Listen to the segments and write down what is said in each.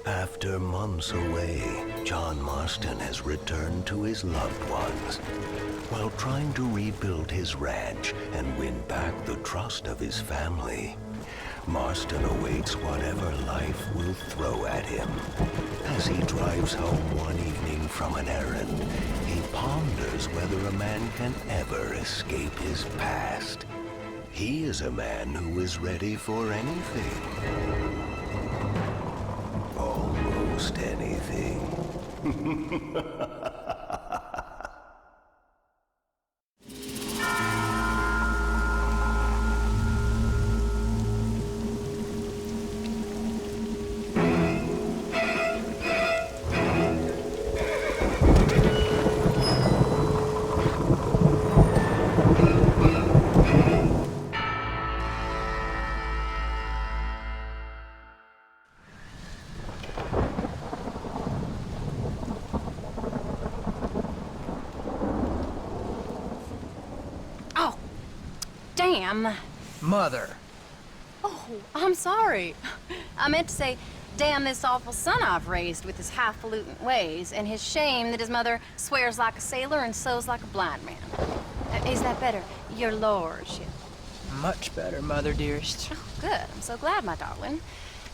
After months away, John Marston has returned to his loved ones. While trying to rebuild his ranch and win back the trust of his family, Marston awaits whatever life will throw at him. As he drives home one evening from an errand, he ponders whether a man can ever escape his past. He is a man who is ready for anything. Almost anything. Damn. Mother. Oh, I'm sorry. I meant to say, damn this awful son I've raised with his highfalutin ways, and his shame that his mother swears like a sailor and sews like a blind man. Is that better, your lordship? Much better, Mother dearest. Oh, good. I'm so glad, my darling.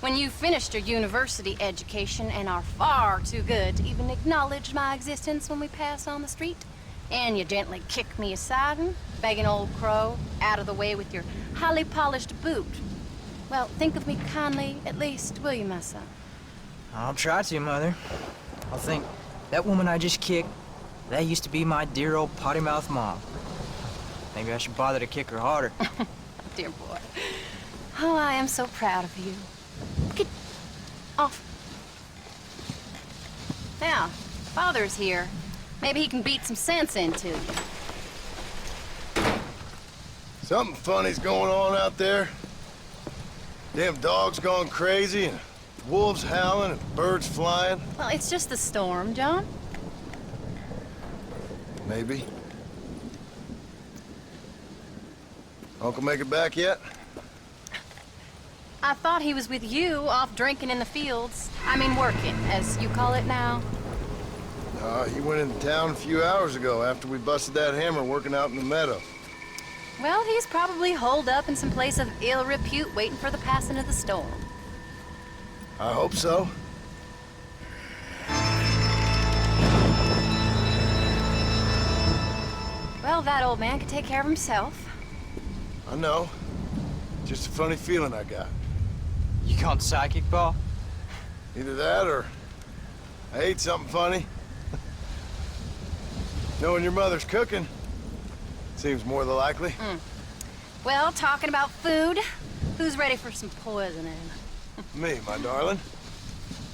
When you've finished your university education and are far too good to even acknowledge my existence when we pass on the street, and you gently kick me aside and begging old crow out of the way with your highly polished boot. Well, think of me kindly, at least, will you, my son? I'll try to, Mother. I'll think, that woman I just kicked, that used to be my dear old potty-mouthed mom. Maybe I should bother to kick her harder. Dear boy. Oh, I am so proud of you. Get off. Now, Father's here. Maybe he can beat some sense into you. Something funny's going on out there. Damn dogs gone crazy, and wolves howling, and birds flying. Well, it's just the storm, John. Maybe. Uncle make it back yet? I thought he was with you, off drinking in the fields. I mean working, as you call it now. He went into town a few hours ago after we busted that hammer working out in the meadow. Well, he's probably holed up in some place of ill repute waiting for the passing of the storm. I hope so. Well, that old man can take care of himself. I know. Just a funny feeling I got. You gone psychic, Paul? Either that or I ate something funny. Knowing your mother's cooking seems more than likely. Well, talking about food, who's ready for some poisoning? Me, my darling.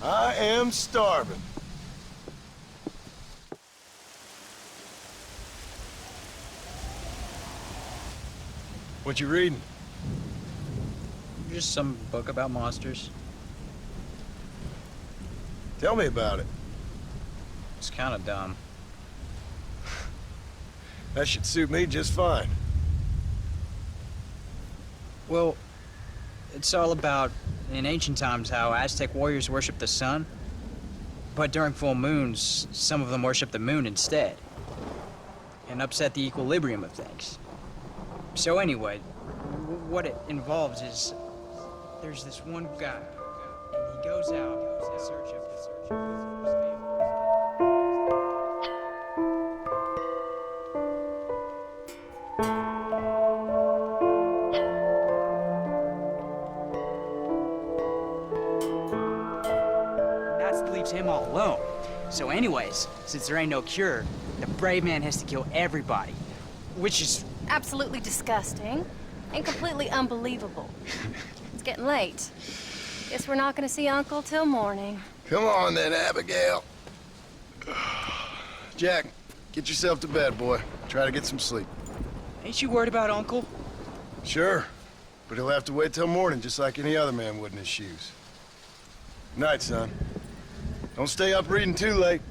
I am starving. What you reading? Just some book about monsters. Tell me about it. It's kind of dumb. That should suit me just fine. Well, it's all about, in ancient times, how Aztec warriors worshiped the sun. But during full moons, some of them worshiped the moon instead. And upset the equilibrium of things. So anyway, what it involves is, there's this one guy, and he goes out in search of his family. Leaves him all alone. So anyways, since there ain't no cure, the brave man has to kill everybody. Which is... Absolutely disgusting and completely unbelievable. It's getting late. Guess we're not gonna see Uncle till morning. Come on then, Abigail. Jack, get yourself to bed, boy. Try to get some sleep. Ain't you worried about Uncle? Sure, but he'll have to wait till morning just like any other man would in his shoes. Good night, son. Don't stay up reading too late.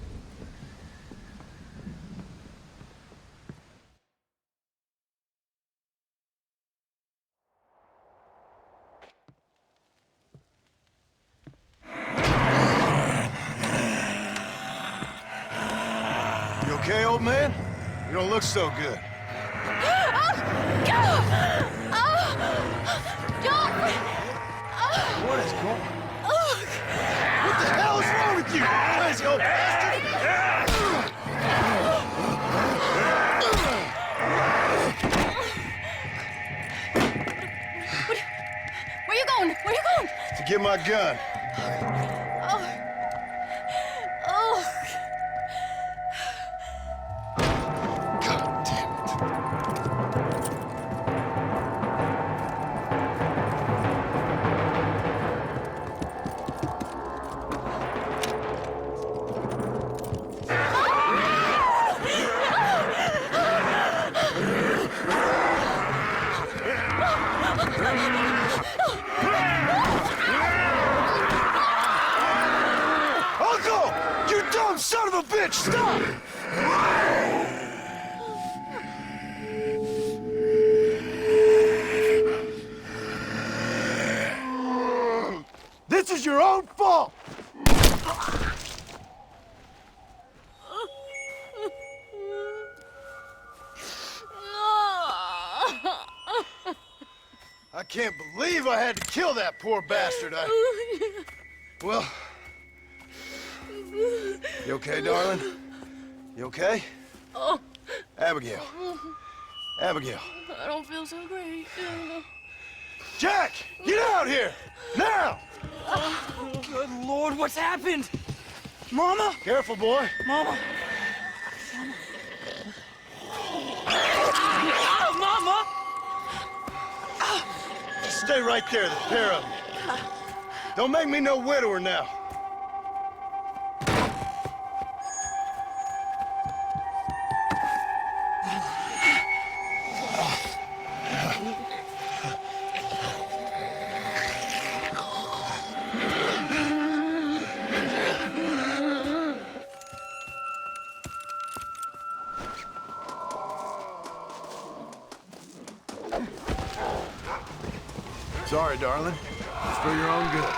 okay, old man? You don't look so good. What is going on? What the hell is wrong with you? Crazy old bastard! Where you going? Where you going? To get my gun. God damn it. Uncle! You dumb son of a bitch! Stop! This is your own fault! I can't believe I had to kill that poor bastard. Well... You okay, darling? You okay? Oh, Abigail. Abigail. I don't feel so great. Jack! Get out here! Now! Good Lord, what's happened? Mama? Careful, boy. Mama? Mama? Stay right there, the pair of you. Don't make me no widower now. Sorry, darling. It's for your own good.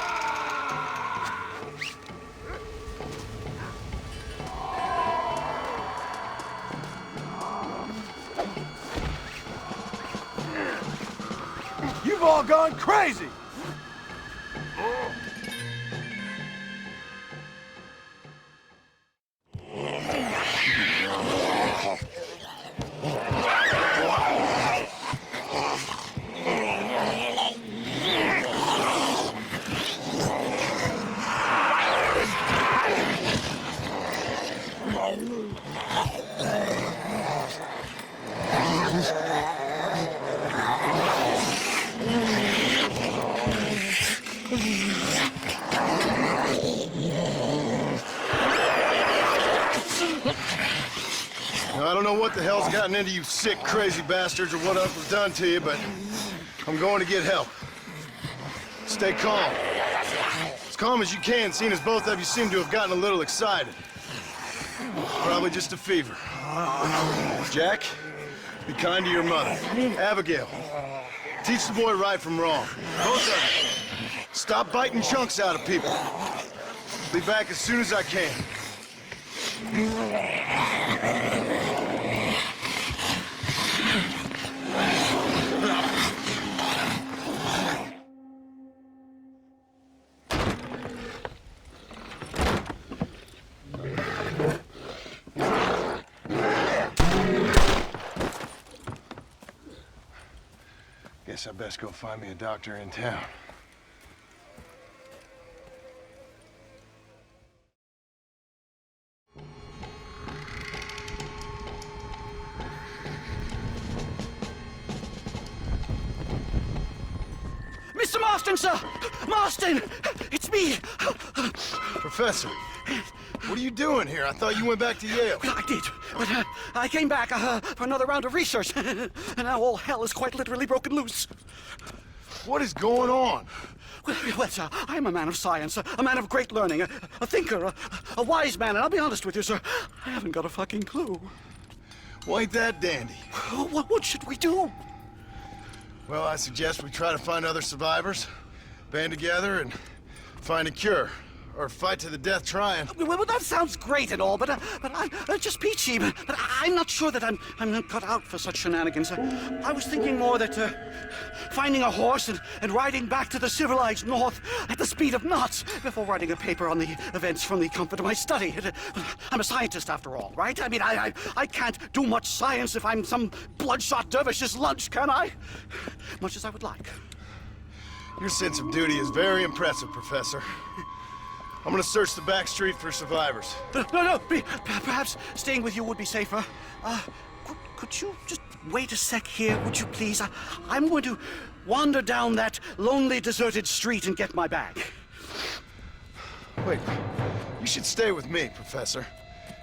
You've all gone crazy! Now, I don't know what the hell's gotten into you sick, crazy bastards or what else was done to you, but I'm going to get help. Stay calm. As calm as you can, seeing as both of you seem to have gotten a little excited. Probably just a fever. Jack, be kind to your mother. Abigail, teach the boy right from wrong. Both of you. Stop biting chunks out of people. Be back as soon as I can. Guess I best go find me a doctor in town. Mr. Marston, sir! Marston! It's me! Professor, what are you doing here? I thought you went back to Yale. I did, but I came back for another round of research, and now all hell is quite literally broken loose. What is going on? Well, sir, I'm a man of science, a man of great learning, a thinker, a wise man, and I'll be honest with you, sir, I haven't got a fucking clue. Well, ain't that dandy? What should we do? Well, I suggest we try to find other survivors, band together, and find a cure. Or fight to the death trying. Well, that sounds great and all, but I'm just peachy. But I'm not sure that I'm not cut out for such shenanigans. I was thinking more that finding a horse and riding back to the civilized north at the speed of knots before writing a paper on the events from the comfort of my study. I'm a scientist after all, right? I mean, I can't do much science if I'm some bloodshot dervish's lunch, can I? Much as I would like. Your sense of duty is very impressive, Professor. I'm gonna search the back street for survivors. No, perhaps staying with you would be safer. Could you just wait a sec here, would you please? I'm going to wander down that lonely, deserted street and get my bag. Wait, you should stay with me, Professor.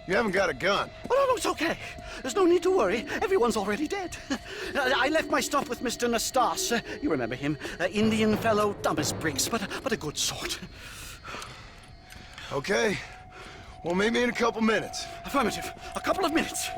You haven't got a gun. Oh, no, it's okay. There's no need to worry. Everyone's already dead. I left my stuff with Mr. Nastas. You remember him. Indian fellow, dumb as bricks, but a good sort. Okay. Well, meet me in a couple minutes. Affirmative. A couple of minutes.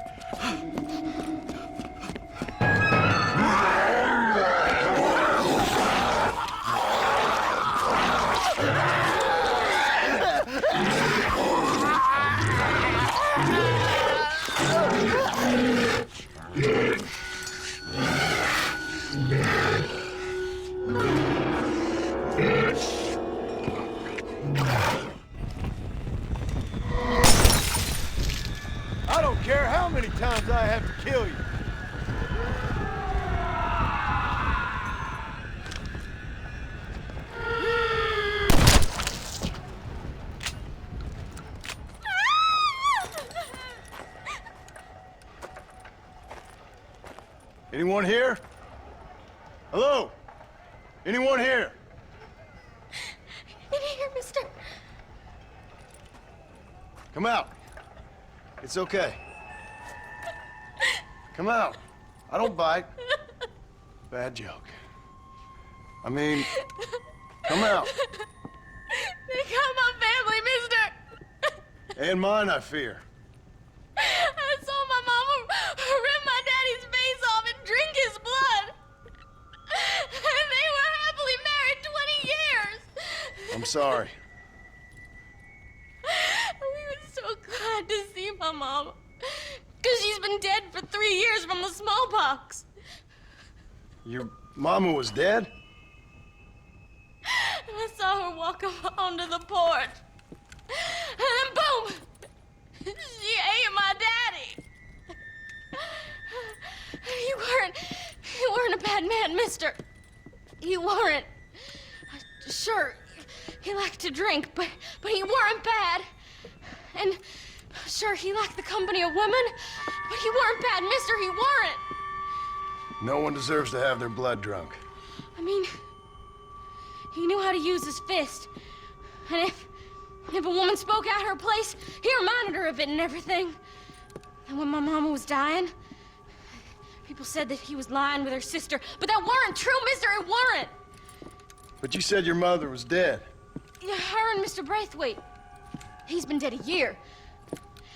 I don't care how many times I have to kill you. Anyone here? Hello? Anyone here? In here, mister. Come out. It's okay. Come out. I don't bite. Bad joke. I mean, come out. They got my family, mister. And mine, I fear. I saw my mama rip my daddy's face off and drink his blood. And they were happily married 20 years. I'm sorry. We were so glad to see my mama. Because she's been dead for 3 years from the smallpox. Your mama was dead? And I saw her walk up onto the porch. And then boom! She ate my daddy. You weren't a bad man, mister. You weren't. Sure, he liked to drink, but he weren't bad. And sure, he liked the company of women, but he weren't bad, mister, he weren't. No one deserves to have their blood drunk. I mean, he knew how to use his fist. And if a woman spoke at her place, he reminded her of it and everything. And when my mama was dying, people said that he was lying with her sister, but that weren't true, mister, it weren't. But you said your mother was dead. Yeah, her and Mr. Braithwaite. He's been dead a year.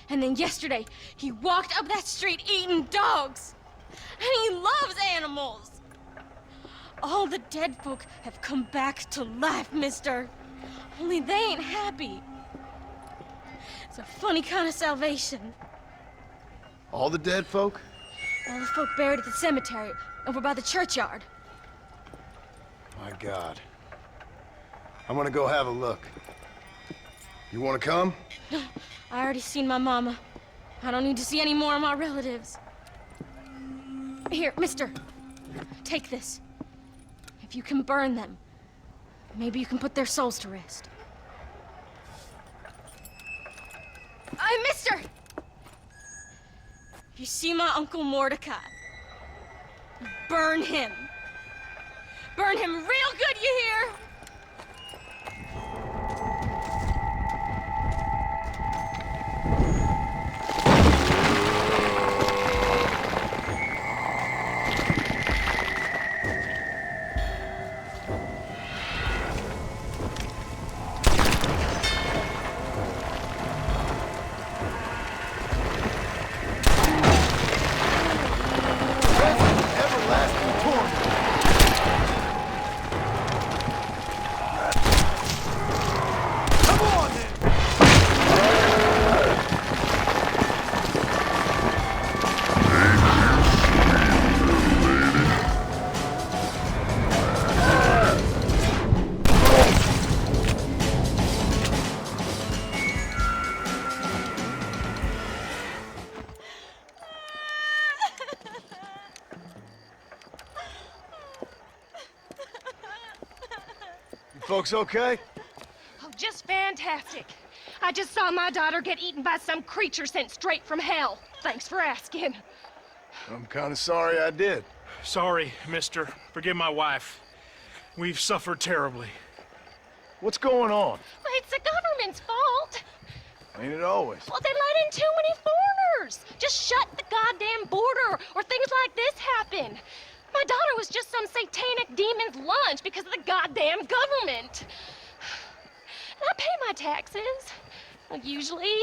And then yesterday, he walked up that street eating dogs. And he loves animals. All the dead folk have come back to life, mister. Only they ain't happy. It's a funny kind of salvation. All the dead folk? All the folk buried at the cemetery, over by the churchyard. My God. I'm gonna go have a look. You wanna come? No, I already seen my mama. I don't need to see any more of my relatives. Here, mister. Take this. If you can burn them, maybe you can put their souls to rest. Mister! If you see my Uncle Mordecai, burn him. Burn him real good, you hear? folks okay? Oh, just fantastic. I just saw my daughter get eaten by some creature sent straight from hell. Thanks for asking. I'm kind of sorry I did. Sorry, mister. Forgive my wife. We've suffered terribly. What's going on? Well, it's the government's fault. Ain't it always? Well, they let in too many foreigners. Just shut the goddamn border, or things like this happen. My daughter was just some satanic demon's lunch because of the goddamn government. I pay my taxes. Well, usually.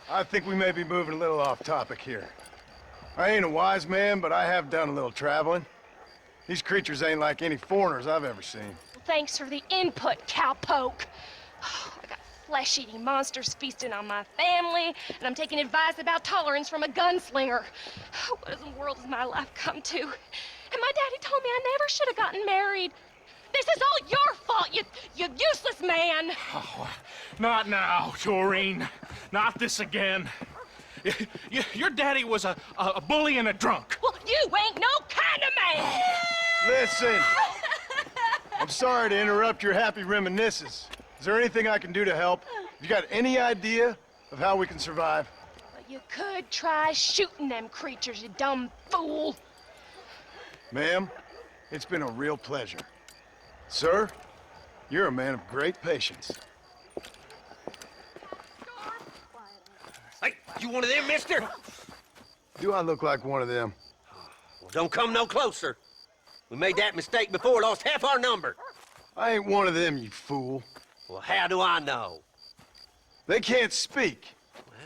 I think we may be moving a little off topic here. I ain't a wise man, but I have done a little traveling. These creatures ain't like any foreigners I've ever seen. Thanks for the input, cowpoke. I got flesh-eating monsters feasting on my family, and I'm taking advice about tolerance from a gunslinger. What in the world has my life come to? And my daddy told me I never should have gotten married. This is all your fault, you useless man! Oh, not now, Doreen. Not this again. Your daddy was a bully and a drunk. Well, you ain't no kind of man! Listen! I'm sorry to interrupt your happy reminiscences. Is there anything I can do to help? You got any idea of how we can survive? Well, you could try shooting them creatures, you dumb fool. Ma'am, it's been a real pleasure. Sir, you're a man of great patience. Hey, you one of them, mister? Do I look like one of them? Well, don't come no closer. We made that mistake before, lost half our number. I ain't one of them, you fool. Well, how do I know? They can't speak. Well,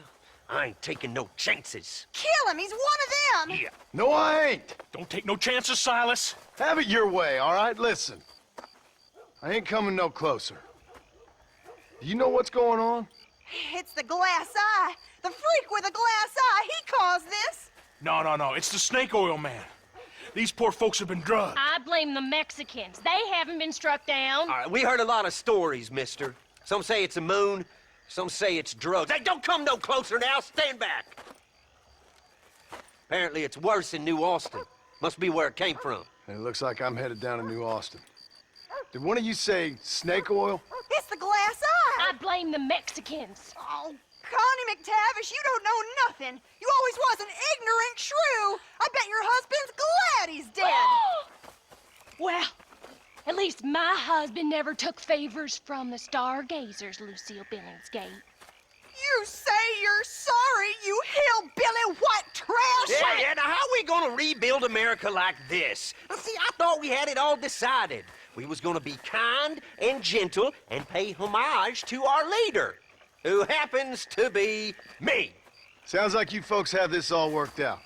I ain't taking no chances. Kill him! He's one of them! Yeah. No, I ain't. Don't take no chances, Silas. Have it your way, all right? Listen. I ain't coming no closer. Do you know what's going on? It's the glass eye. The freak with a glass eye. He caused this. No. It's the snake oil man. These poor folks have been drugged. I blame the Mexicans. They haven't been struck down. All right, we heard a lot of stories, mister. Some say it's a moon, some say it's drugs. Hey, don't come no closer now. Stand back. Apparently it's worse in New Austin. Must be where it came from. And it looks like I'm headed down to New Austin. Did one of you say snake oil? It's the glass eye. I blame the Mexicans. Oh, Connie McTavish, you don't know nothing. You always was an ignorant shrew. I bet your husband's glad he's dead. Well, at least my husband never took favors from the stargazers, Lucille Billingsgate. You say you're sorry, you hillbilly white trash. Yeah, now how we gonna rebuild America like this? Now, see, I thought we had it all decided. We was gonna be kind and gentle and pay homage to our leader, who happens to be me. Sounds like you folks have this all worked out.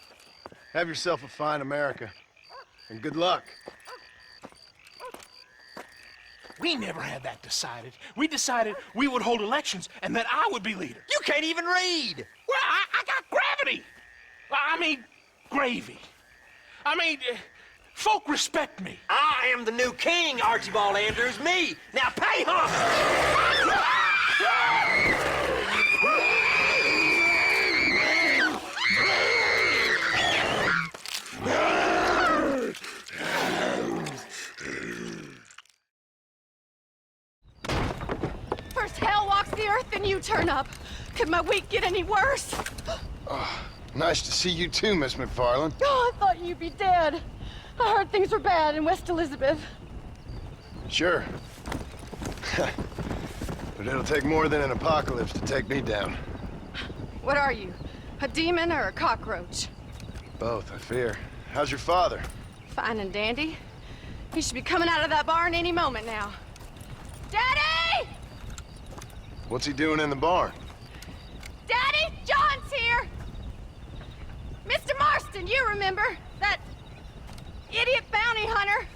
Have yourself a fine America. And good luck. We never had that decided. We decided we would hold elections and that I would be leader. You can't even read. Well, I got gravity. I mean, gravy. I mean, folk respect me. I am the new king, Archibald Andrews, me. Now pay homage. First hell walks the earth, then you turn up. Could my week get any worse? Nice to see you too, Miss McFarland. Oh, I thought you'd be dead. I heard things were bad in West Elizabeth. Sure. But it'll take more than an apocalypse to take me down. What are you? A demon or a cockroach? Both, I fear. How's your father? Fine and dandy. He should be coming out of that barn any moment now. Daddy! What's he doing in the barn? Daddy, John's here! Mr. Marston, you remember? That idiot bounty hunter.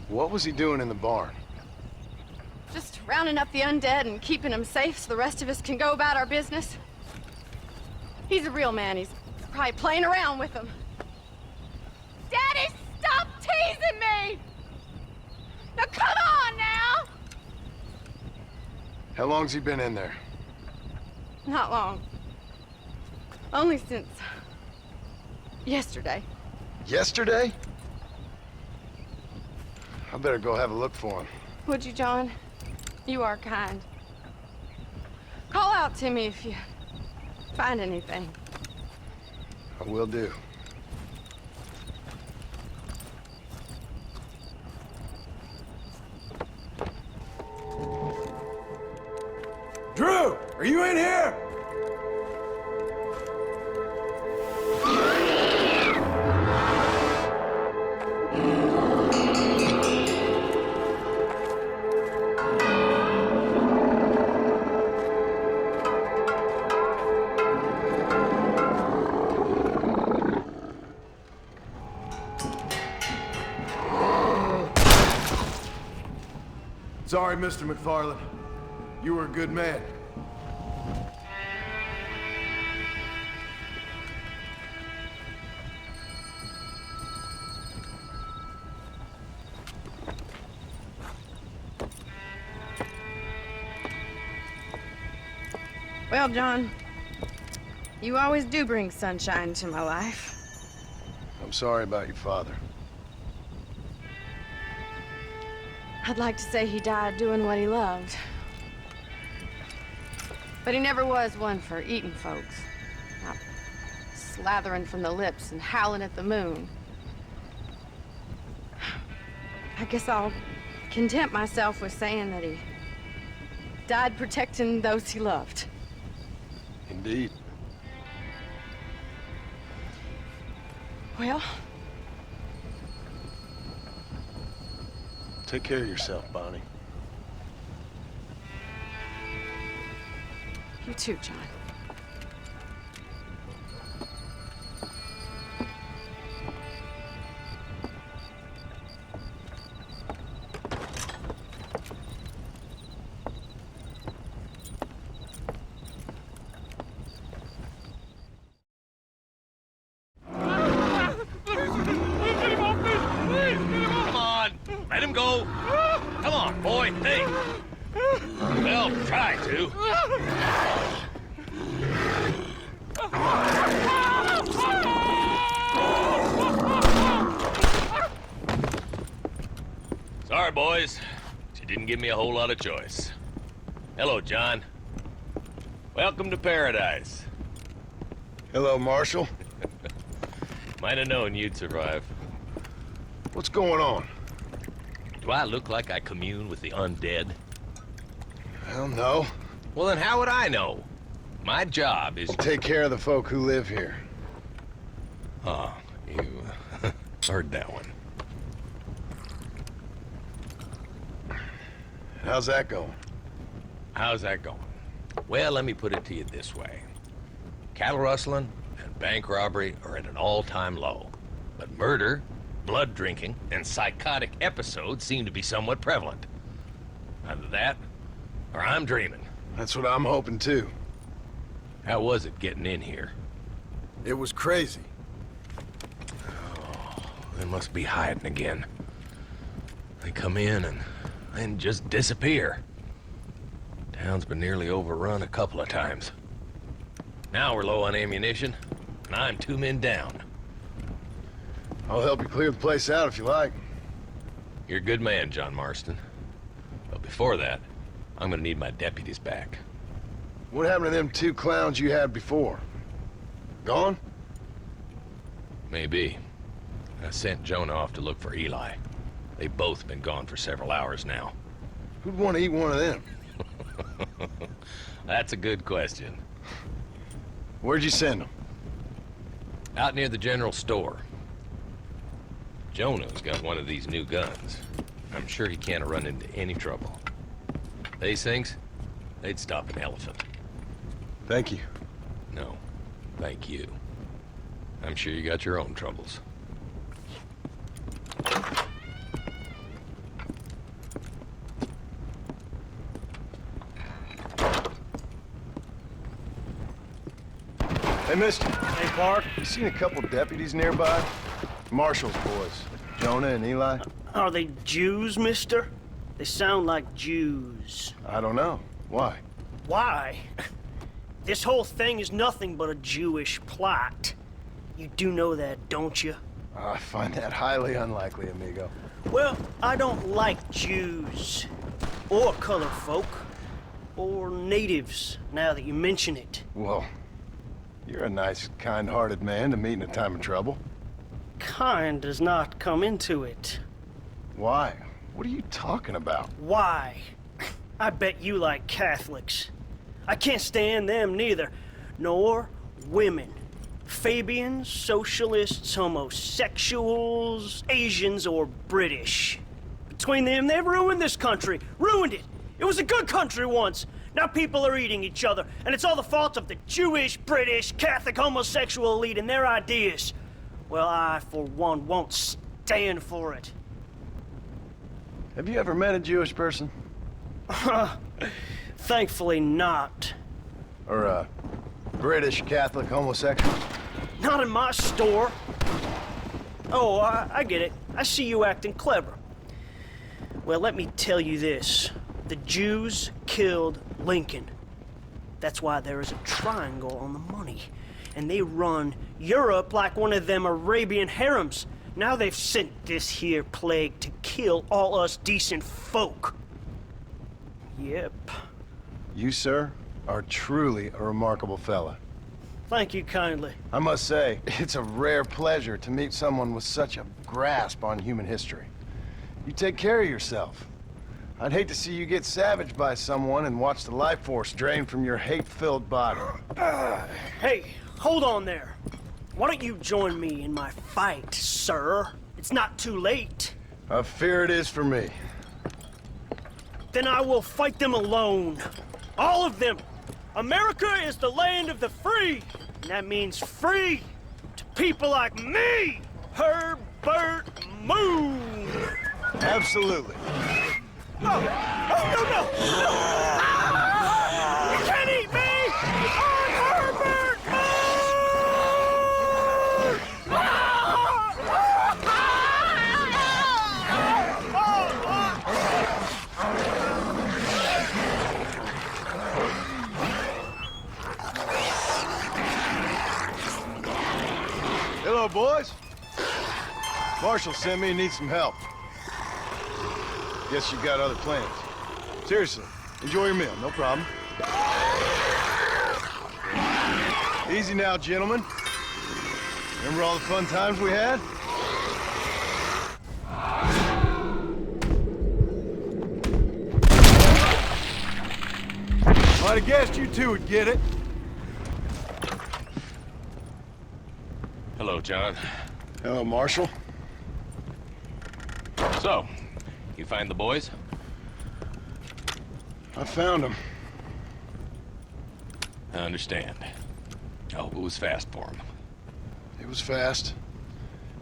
What was he doing in the barn? Just rounding up the undead and keeping them safe so the rest of us can go about our business. He's a real man. He's probably playing around with them. Daddy, stop teasing me! Now come on now! How long's he been in there? Not long. Only since yesterday. Yesterday? I better go have a look for him. Would you, John? You are kind. Call out to me if you find anything. I will do. Drew, are you in here? Sorry, Mr. McFarland. You were a good man. Well, John, you always do bring sunshine to my life. I'm sorry about your father. I'd like to say he died doing what he loved. But he never was one for eating folks. Not slathering from the lips and howling at the moon. I guess I'll content myself with saying that he died protecting those he loved. Indeed. Well, take care of yourself, Bonnie. you too, John. Let him go. Come on, boy. Hey. Well, try to. Sorry, boys. She didn't give me a whole lot of choice. Hello, John. Welcome to paradise. Hello, Marshal. Might have known you'd survive. What's going on? Do I look like I commune with the undead? Hell no. Well, then how would I know? My job is... Take care of the folk who live here. Oh, you heard that one. How's that going? How's that going? Well, let me put it to you this way. Cattle rustling and bank robbery are at an all-time low. But murder, blood drinking, and psychotic episodes seem to be somewhat prevalent. Either that, or I'm dreaming. That's what I'm hoping too. How was it getting in here? It was crazy. Oh, they must be hiding again. They come in and then just disappear. Town's been nearly overrun a couple of times. Now we're low on ammunition, and I'm 2 men down. I'll help you clear the place out if you like. You're a good man, John Marston. But before that, I'm gonna need my deputies back. What happened to them 2 clowns you had before? Gone? Maybe. I sent Jonah off to look for Eli. They've both been gone for several hours now. Who'd want to eat one of them? That's a good question. Where'd you send them? Out near the general store. Jonah's got one of these new guns. I'm sure he can't run into any trouble. These things, they'd stop an elephant. Thank you. No, thank you. I'm sure you got your own troubles. Hey, mister. Hey, Park. You seen a couple deputies nearby? Marshall's boys. Jonah and Eli? Are they Jews, mister? They sound like Jews. I don't know. Why? Why? This whole thing is nothing but a Jewish plot. You do know that, don't you? I find that highly unlikely, amigo. Well, I don't like Jews. Or colored folk. Or natives, now that you mention it. Well, you're a nice, kind-hearted man to meet in a time of trouble. Kind does not come into it. Why? What are you talking about? Why? I bet you like Catholics. I can't stand them neither. Nor women. Fabians, socialists, homosexuals, Asians, or British. Between them, they've ruined this country. Ruined it. It was a good country once. Now people are eating each other, and it's all the fault of the Jewish, British, Catholic, homosexual elite and their ideas. Well, I, for one, won't stand for it. Have you ever met a Jewish person? Thankfully not. Or a British Catholic homosexual? Not in my store. Oh, I get it. I see you acting clever. Well, let me tell you this. The Jews killed Lincoln. That's why there is a triangle on the money. And they run Europe like one of them Arabian harems. Now they've sent this here plague to kill all us decent folk. Yep. You, sir, are truly a remarkable fella. Thank you kindly. I must say, it's a rare pleasure to meet someone with such a grasp on human history. You take care of yourself. I'd hate to see you get savaged by someone and watch the life force drain from your hate-filled body. Hey, hold on there. Why don't you join me in my fight, sir? It's not too late. I fear it is for me. Then I will fight them alone. All of them. America is the land of the free. And that means free to people like me, Herbert Moon. Absolutely. No! Oh, no, no! No! You can't eat me! I'm Herbert Hello, boys. Marshall sent me and needs some help. Guess you got other plans. Seriously, enjoy your meal, no problem. Easy now, gentlemen. Remember all the fun times we had? Might have guessed you two would get it. Hello, John. Hello, Marshall. So, you find the boys? I found them. I understand. I hope it was fast for them. It was fast.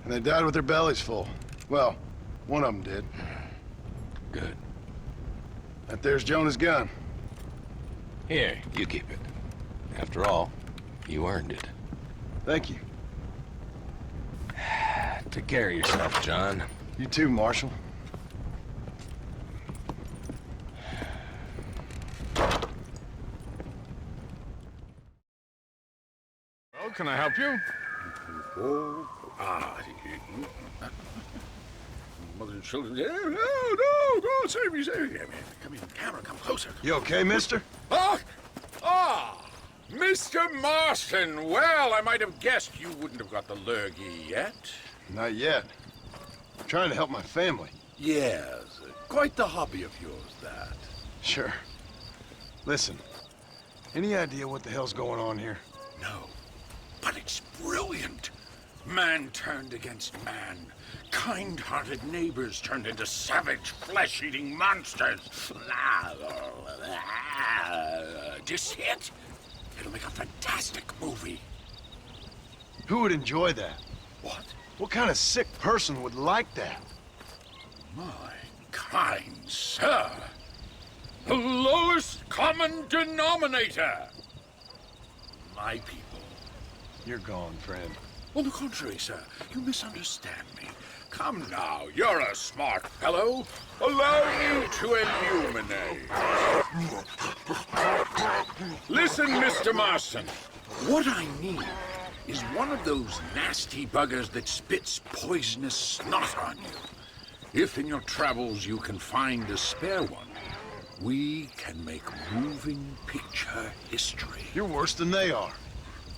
And they died with their bellies full. Well, one of them did. Good. That there's Jonah's gun. Here, you keep it. After all, you earned it. Thank you. Take care of yourself, John. You too, Marshall. Well, can I help you? Mother and children. No, save me. Come in, camera, come closer. You okay, mister? Mr. Marston. Well, I might have guessed you wouldn't have got the lurgy yet. Not yet. I'm trying to help my family. Yes, quite the hobby of yours, that. Sure. Listen, any idea what the hell's going on here? No, but it's brilliant. Man turned against man. Kind-hearted neighbors turned into savage, flesh-eating monsters. Do you see it? It'll make a fantastic movie. Who would enjoy that? What? What kind of sick person would like that? My kind sir. The lowest common denominator. My people. You're gone, friend. On the contrary, sir, you misunderstand me. Come now, you're a smart fellow. Allow me to illuminate. Listen, Mr. Marston. What I need is one of those nasty buggers that spits poisonous snot on you. If in your travels you can find a spare one, we can make moving picture history. You're worse than they are.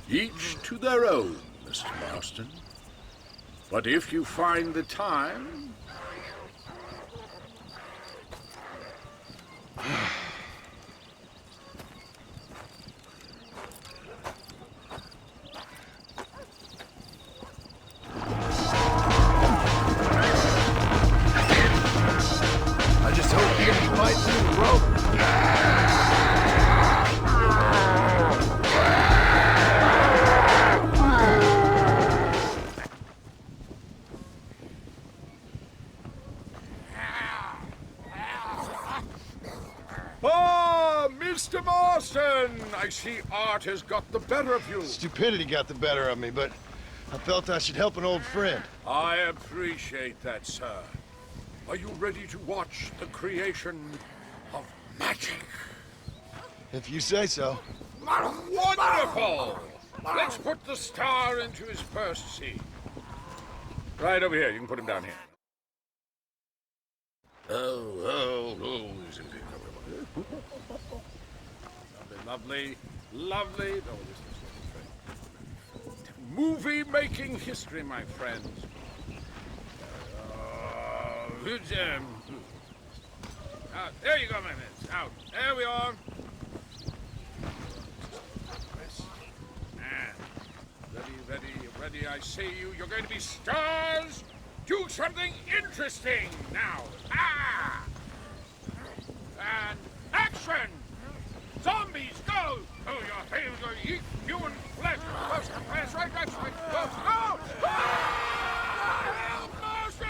Each to their own, Mr. Marston. But if you find the time... I just hope you can bite through the rope. Ah, Mr. Marston! I see art has got the better of you. Stupidity got the better of me, but I felt I should help an old friend. I appreciate that, sir. Are you ready to watch the creation of magic? If you say so. Wonderful! Let's put the star into his first scene. Right over here. You can put him down here. Oh. Lovely. Oh, movie-making history, my friends. There you go, my friends. Out. There we are. Ready, I say you. You're going to be stars. Do something interesting now. And action! Zombies, go! Oh, your things are eat human flesh. Flesh, right. Go! Master!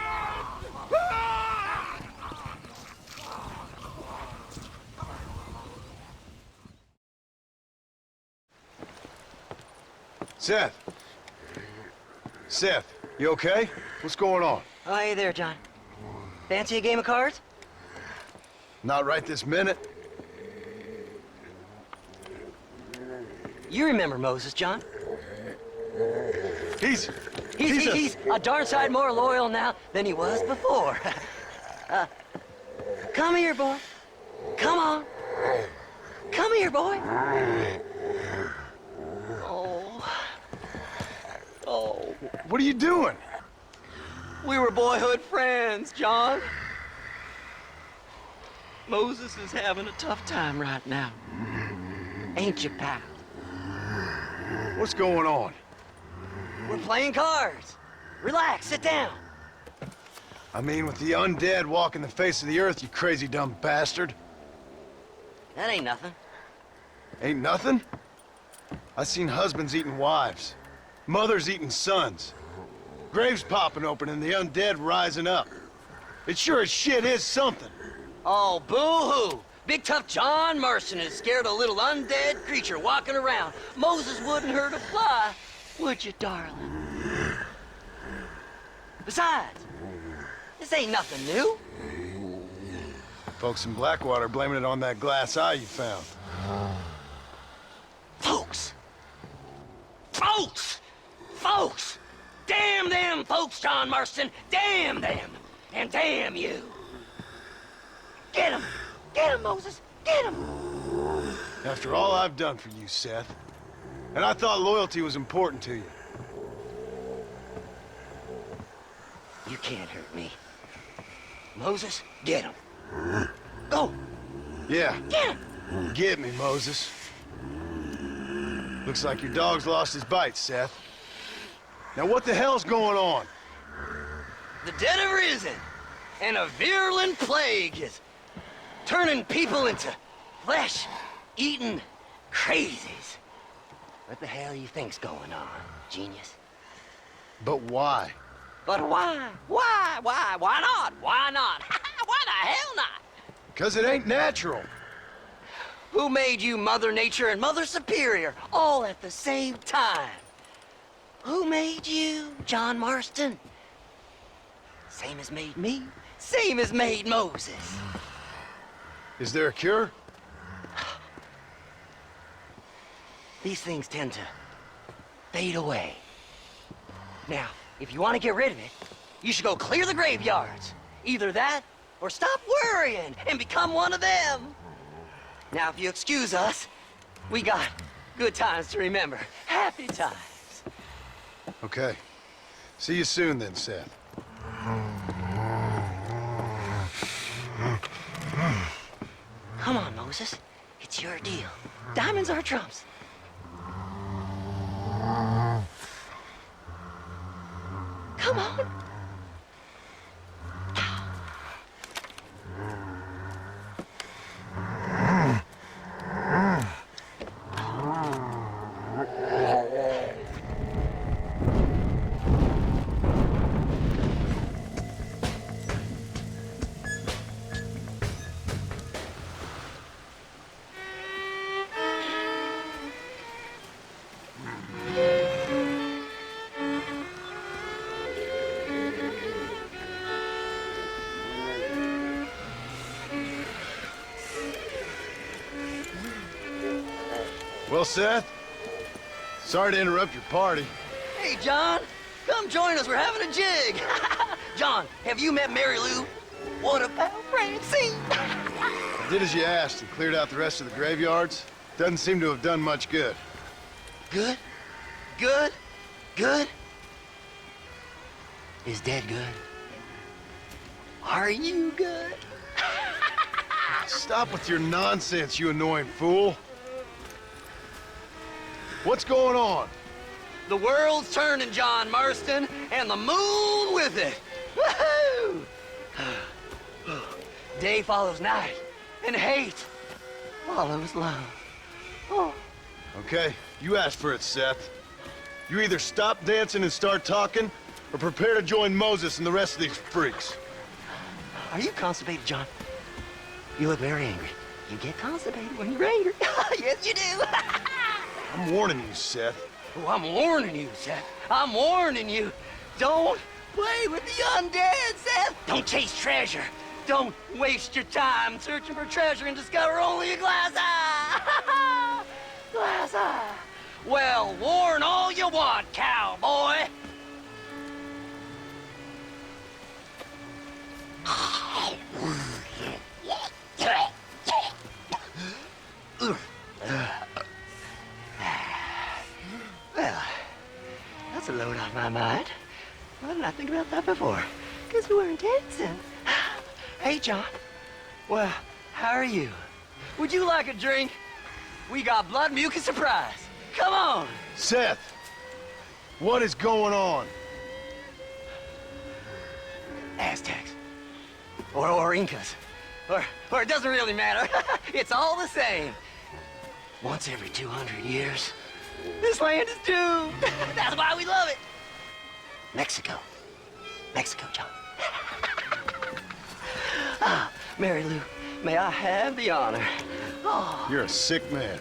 Seth, you okay? What's going on? Oh, hey there, John. Fancy a game of cards? Not right this minute. You remember Moses, John? He's a darn sight more loyal now than he was before. Come here, boy. Come on. Come here, boy. Oh. What are you doing? We were boyhood friends, John. Moses is having a tough time right now. Ain't you, pal? What's going on? We're playing cards. Relax, sit down. I mean, with the undead walking the face of the earth, you crazy dumb bastard. That ain't nothing. Ain't nothing? I seen husbands eating wives, mothers eating sons, graves popping open and the undead rising up. It sure as shit is something. Oh, boo-hoo! Big tough John Marston is scared a little undead creature walking around. Moses wouldn't hurt a fly, would you, darling? Besides, this ain't nothing new. Folks in Blackwater blaming it on that glass eye you found. Folks! Damn them folks, John Marston! Damn them! And damn you! Get him! Get him, Moses! Get him! After all I've done for you, Seth. And I thought loyalty was important to you. You can't hurt me. Moses, get him. Go! Yeah. Get him! Get me, Moses. Looks like your dog's lost his bite, Seth. Now what the hell's going on? The dead have risen, and a virulent plague is turning people into flesh-eating crazies. What the hell you think's going on, genius? But why? But why? Why not? Why not? Why the hell not? Because it ain't natural. Who made you Mother Nature and Mother Superior all at the same time? Who made you, John Marston? Same as made me, same as made Moses. Is there a cure? These things tend to fade away. Now, if you want to get rid of it, you should go clear the graveyards. Either that, or stop worrying and become one of them. Now, if you excuse us, we got good times to remember. Happy times. Okay. See you soon then, Seth. Come on, Moses. It's your deal. Diamonds are trumps. Come on. Well, Seth, sorry to interrupt your party. Hey, John. Come join us. We're having a jig. John, have you met Mary Lou? What about Francine? I did as you asked and cleared out the rest of the graveyards. Doesn't seem to have done much good. Good? Good? Good? Is Dad good? Are you good? Stop with your nonsense, you annoying fool. What's going on? The world's turning, John Marston, and the moon with it. Woohoo! Day follows night, and hate follows love. Oh. Okay, you asked for it, Seth. You either stop dancing and start talking, or prepare to join Moses and the rest of these freaks. Are you constipated, John? You look very angry. You get constipated when you're angry. Yes, you do. I'm warning you, Seth. Oh, I'm warning you, Seth. I'm warning you. Don't play with the undead, Seth. Don't chase treasure. Don't waste your time searching for treasure and discover only a glass eye. Glass eye. Well, warn all you want, cowboy. Well, that's a load off my mind. Why didn't I think about that before? Because we weren't dancing. Hey, John. Well, how are you? Would you like a drink? We got blood mucus surprise. Come on. Seth, what is going on? Aztecs. Or Incas. Or it doesn't really matter. It's all the same. Once every 200 years, this land is doomed. That's why we love it. Mexico. Mexico, John. Ah, Mary Lou, may I have the honor? Oh. You're a sick man.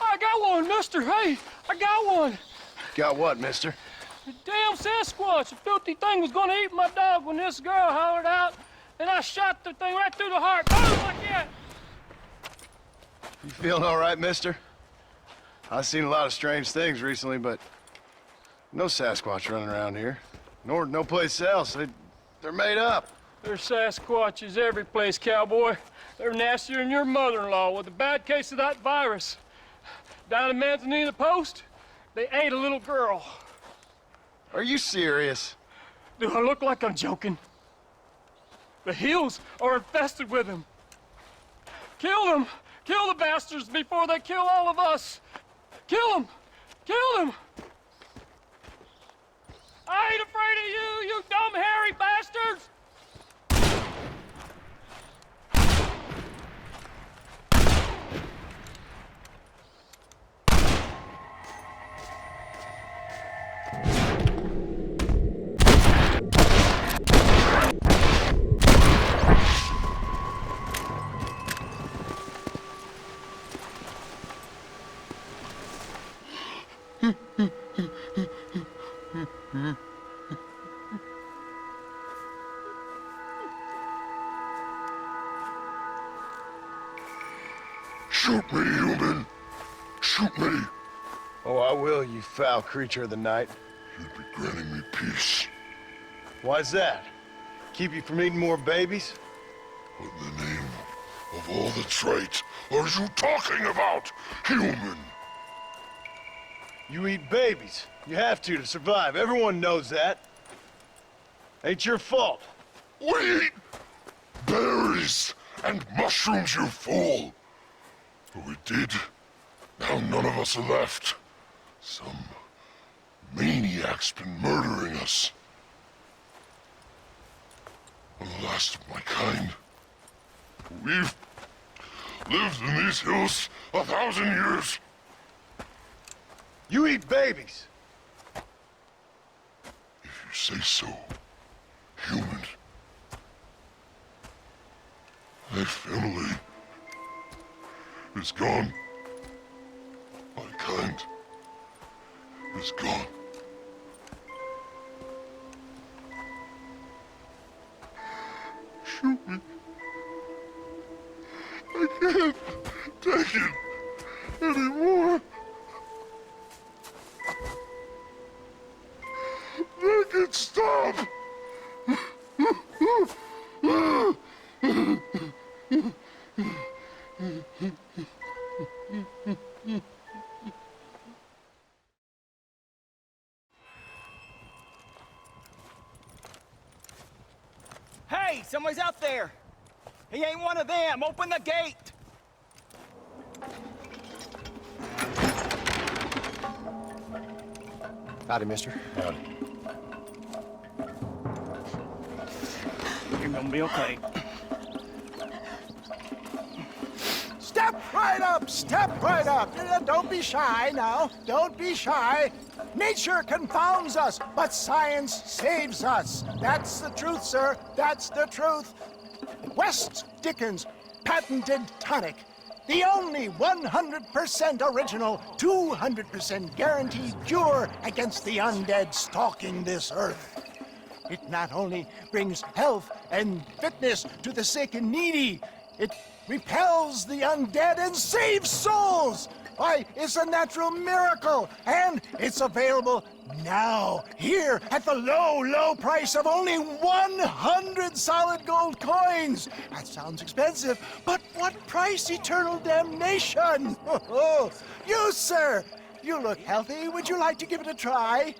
I got one, mister. Hey, I got one. Got what, mister? The damn Sasquatch. The filthy thing was gonna eat my dog when this girl hollered out, and I shot the thing right through the heart. Boom, like that. You feeling all right, mister? I've seen a lot of strange things recently, but no Sasquatch running around here. Nor no place else. They're made up. There's Sasquatches every place, cowboy. They're nastier than your mother-in-law with a bad case of that virus. Down in Manzanita Post, they ate a little girl. Are you serious? Do I look like I'm joking? The hills are infested with them. Kill them! Kill the bastards before they kill all of us! Kill them! Kill them! I ain't afraid of you, you dumb hairy bastards! Shoot me, human. Shoot me. Oh, I will, you foul creature of the night. You'd be granting me peace. Why's that? Keep you from eating more babies? What in the name of all that's right are you talking about, human? You eat babies. You have to survive. Everyone knows that. Ain't your fault. We eat berries and mushrooms, you fool. But we did. Now none of us are left. Some maniac's been murdering us. We're the last of my kind. We've lived in these hills 1,000 years. You eat babies. If you say so, human. My family is gone. My kind is gone. Shoot me. I can't take it anymore. Make it stop. Hey, someone's out there. He ain't one of them. Open the gate. Howdy, mister. Howdy. You're gonna be okay. Step right up! Step right up! Don't be shy now. Don't be shy. Nature confounds us, but science saves us. That's the truth, sir. That's the truth. West Dickens patented tonic. The only 100% original, 200% guaranteed cure against the undead stalking this earth. It not only brings health and fitness to the sick and needy, it repels the undead and saves souls. Why, it's a natural miracle, and it's available now, here, at the low, low price of only 100 solid gold coins. That sounds expensive, but what price? Eternal damnation. You, sir, you look healthy. Would you like to give it a try?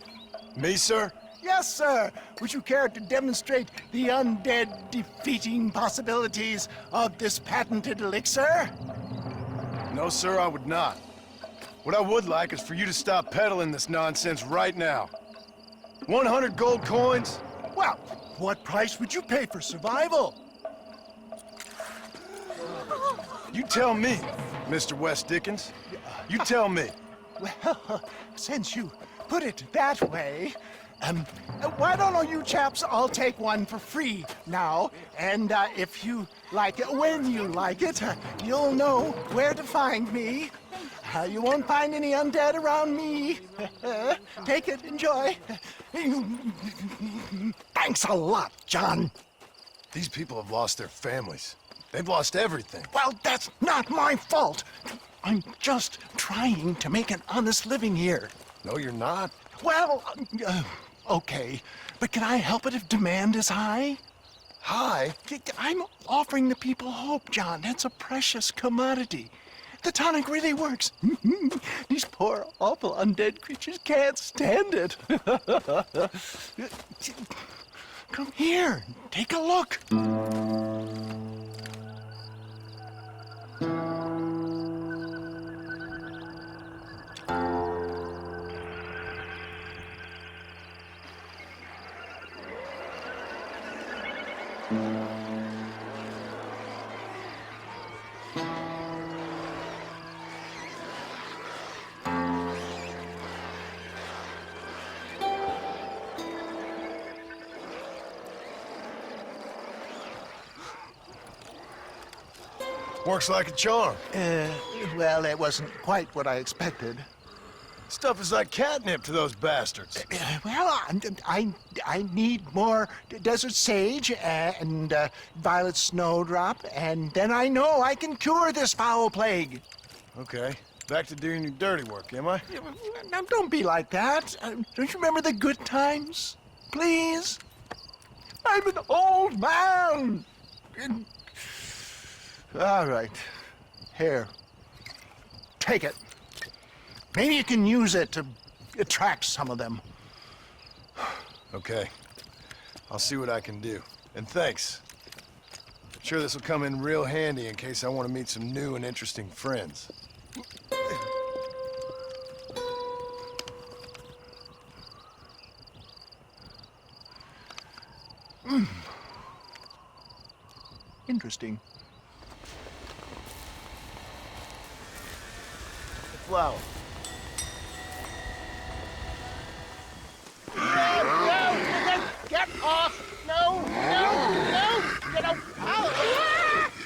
Me, sir? Yes, sir. Would you care to demonstrate the undead defeating possibilities of this patented elixir? No, sir, I would not. What I would like is for you to stop peddling this nonsense right now. 100 gold coins? Well, what price would you pay for survival? You tell me, Mr. West Dickens. You tell me. Well, since you put it that way, why don't all you chaps all take one for free now? And if you like it, when you like it, you'll know where to find me. You won't find any undead around me. Take it, enjoy. Thanks a lot, John. These people have lost their families. They've lost everything. Well, that's not my fault. I'm just trying to make an honest living here. No, you're not. Well, okay. But can I help it if demand is high? High? I'm offering the people hope, John. That's a precious commodity. The tonic really works. These poor, awful undead creatures can't stand it. Come here, take a look. Works like a charm. Well, it wasn't quite what I expected. Stuff is like catnip to those bastards. Well, I need more desert sage and violet snowdrop, and then I know I can cure this foul plague. Okay, back to doing your dirty work, am I? Now, don't be like that. Don't you remember the good times? Please? I'm an old man. All right. Here. Take it. Maybe you can use it to attract some of them. Okay. I'll see what I can do. And thanks. I'm sure this will come in real handy in case I want to meet some new and interesting friends. Interesting. Wow. No! Get off! No! Get off! Oh.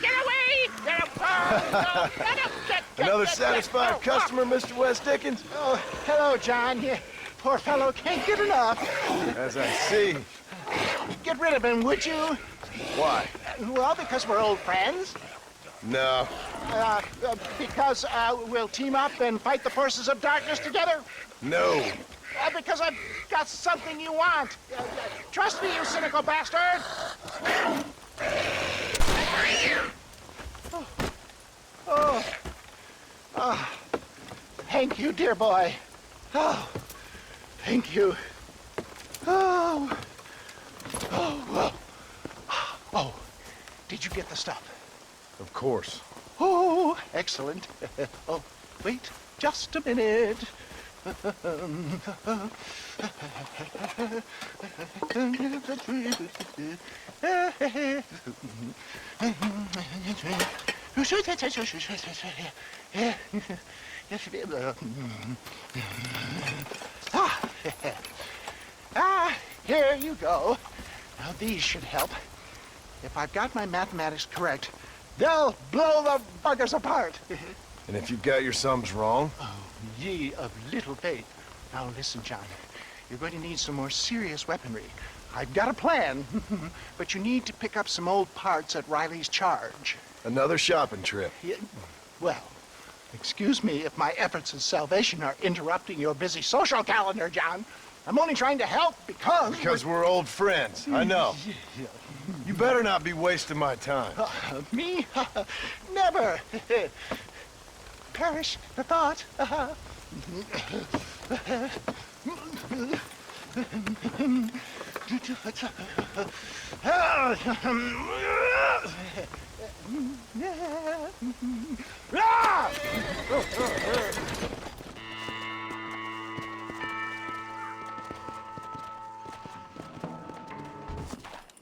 Get away! Get off! No! Another satisfied customer, Mr. West Dickens? Oh, hello, John. Poor fellow can't get enough. As I see. Get rid of him, would you? Why? Well, because we're old friends. No. Because we'll team up and fight the forces of darkness together. No. Because I've got something you want. Trust me, you cynical bastard. Oh. Thank you, dear boy. Oh, thank you. Oh, did you get the stuff? Of course. Oh, excellent. Oh, wait just a minute. Here you go. Now these should help. If I've got my mathematics correct, they'll blow the buggers apart. And if you've got your sums wrong? Oh, ye of little faith. Now listen, John. You're going to need some more serious weaponry. I've got a plan, but you need to pick up some old parts at Riley's charge. Another shopping trip. Yeah, well, excuse me if my efforts at salvation are interrupting your busy social calendar, John. I'm only trying to help because... Because we're old friends, I know. You better not be wasting my time. Me? Never. Perish the thought.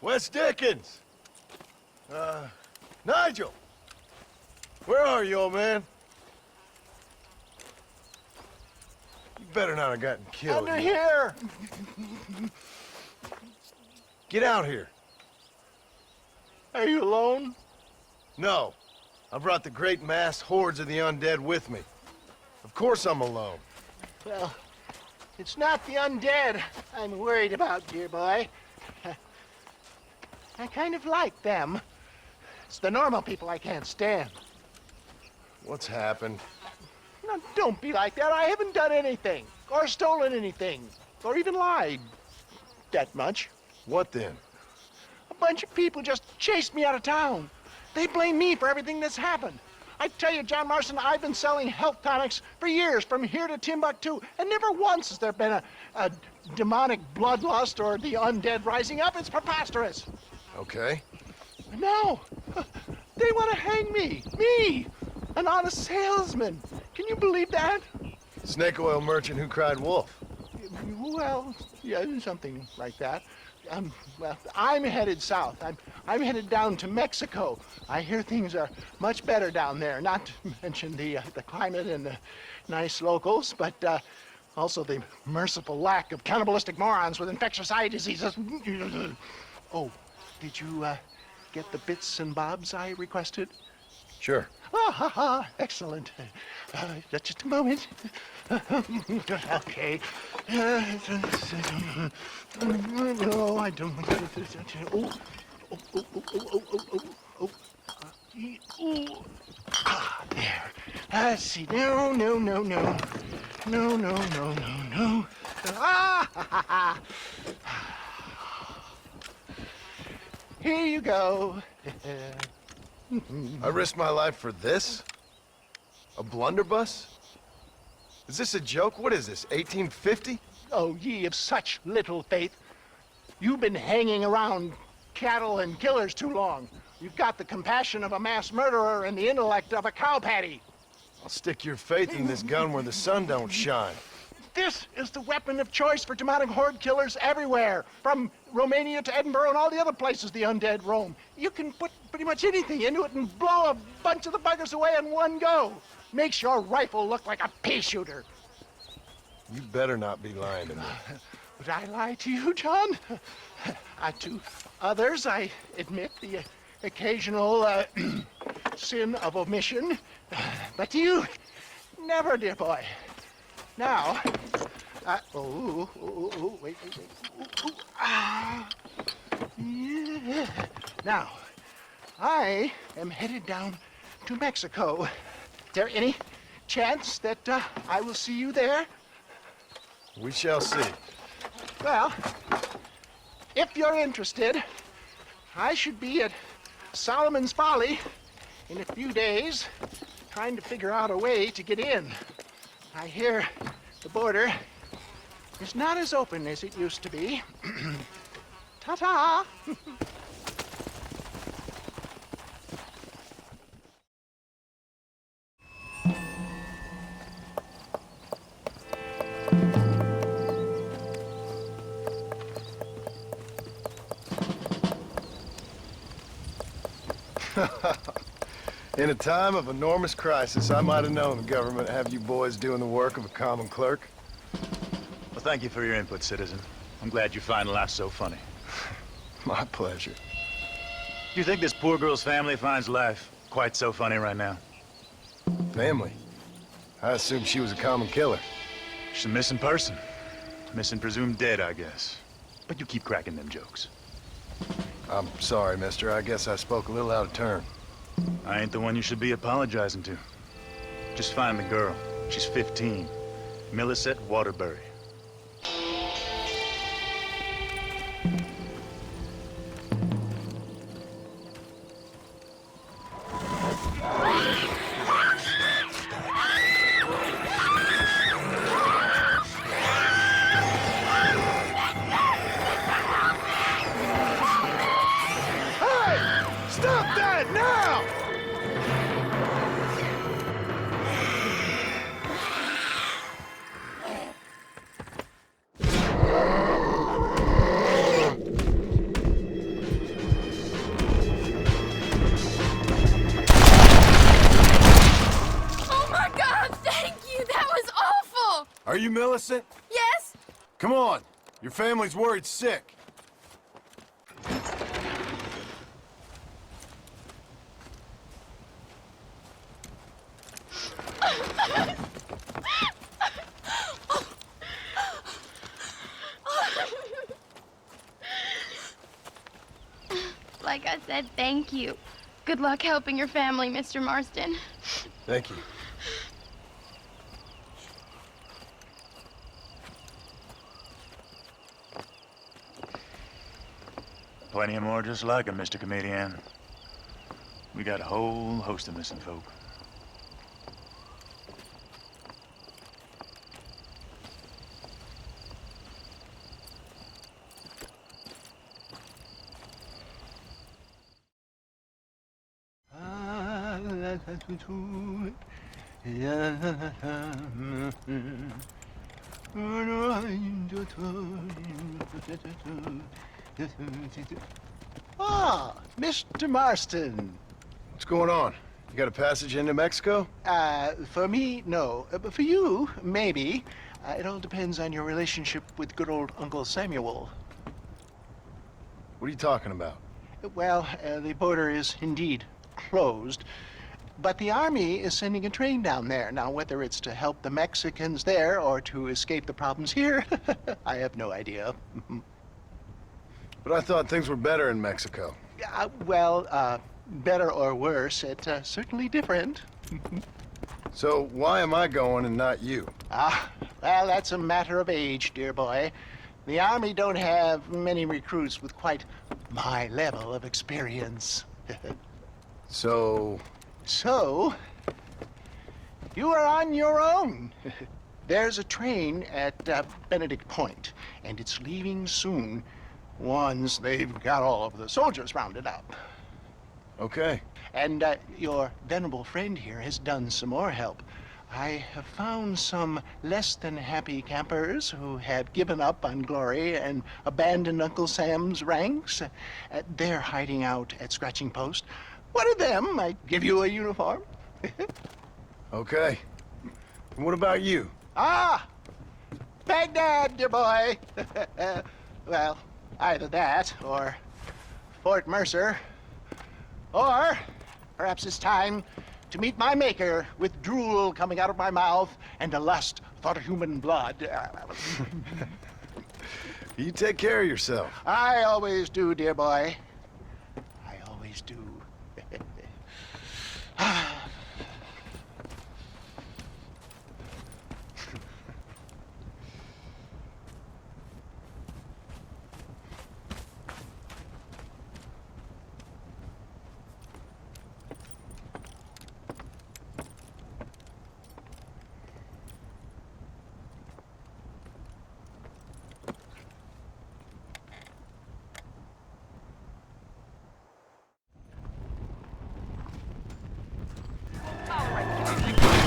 West Dickens! Nigel! Where are you, old man? You better not have gotten killed. Under here! Get out here. Are you alone? No. I brought the great mass hordes of the undead with me. Of course I'm alone. Well, it's not the undead I'm worried about, dear boy. I kind of like them. It's the normal people I can't stand. What's happened? Now, don't be like that. I haven't done anything, or stolen anything, or even lied that much. What then? A bunch of people just chased me out of town. They blame me for everything that's happened. I tell you, John Marston, I've been selling health tonics for years, from here to Timbuktu, and never once has there been a demonic bloodlust or the undead rising up. It's preposterous. Okay. No, they want to hang me, an honest salesman. Can you believe that? Snake oil merchant who cried wolf. Well, yeah, something like that. Well, I'm headed south. I'm headed down to Mexico. I hear things are much better down there. Not to mention the climate and the nice locals, but also the merciful lack of cannibalistic morons with infectious eye diseases. Oh, did you get the bits and bobs I requested? Sure. Ah, ha, ha. Excellent. Just a moment. Okay. No, I don't. Oh. There. Let's see. No. Ah, ha, ha. Here you go. I risked my life for this? A blunderbuss? Is this a joke? What is this, 1850? Oh, ye of such little faith. You've been hanging around cattle and killers too long. You've got the compassion of a mass murderer and the intellect of a cow patty. I'll stick your faith in this gun where the sun don't shine. This is the weapon of choice for demonic horde killers everywhere, from Romania to Edinburgh and all the other places the undead roam. You can put pretty much anything into it and blow a bunch of the buggers away in one go. Makes your rifle look like a pea shooter. You better not be lying to me. Would I lie to you, John? To others, I admit the occasional sin of omission. But to you, never, dear boy. Now, wait. Yeah. Now, I am headed down to Mexico. Is there any chance that I will see you there? We shall see. Well, if you're interested, I should be at Solomon's Folly in a few days, trying to figure out a way to get in. I hear the border is not as open as it used to be. Ta-ta! In a time of enormous crisis, I might have known the government would have you boys doing the work of a common clerk. Well, thank you for your input, citizen. I'm glad you find life so funny. My pleasure. Do you think this poor girl's family finds life quite so funny right now? Family? I assumed she was a common killer. She's a missing person. Missing presumed dead, I guess. But you keep cracking them jokes. I'm sorry, mister. I guess I spoke a little out of turn. I ain't the one you should be apologizing to. Just find the girl. She's 15. Millicent Waterbury. Stop that now! Oh my God, thank you! That was awful! Are you Millicent? Yes? Come on. Your family's worried sick. Like I said, thank you. Good luck helping your family, Mr. Marston. Thank you. Plenty of more just like him, Mr. Comedian. We got a whole host of missing folk. Ah, Mr. Marston. What's going on? You got a passage into Mexico? For me, no. But for you, maybe. It all depends on your relationship with good old Uncle Samuel. What are you talking about? Well, the border is indeed closed. But the Army is sending a train down there. Now, whether it's to help the Mexicans there or to escape the problems here, I have no idea. But I thought things were better in Mexico. Better or worse, it's certainly different. So why am I going and not you? Well, that's a matter of age, dear boy. The Army don't have many recruits with quite my level of experience. So, you are on your own. There's a train at Benedict Point, and it's leaving soon once they've got all of the soldiers rounded up. Okay. And your venerable friend here has done some more help. I have found some less than happy campers who have given up on glory and abandoned Uncle Sam's ranks. They're hiding out at Scratching Post. One of them might give you a uniform. Okay. And what about you? Baghdad, dear boy. Well, either that or Fort Mercer. Or perhaps it's time to meet my maker with drool coming out of my mouth and a lust for human blood. You take care of yourself. I always do, dear boy. I always do.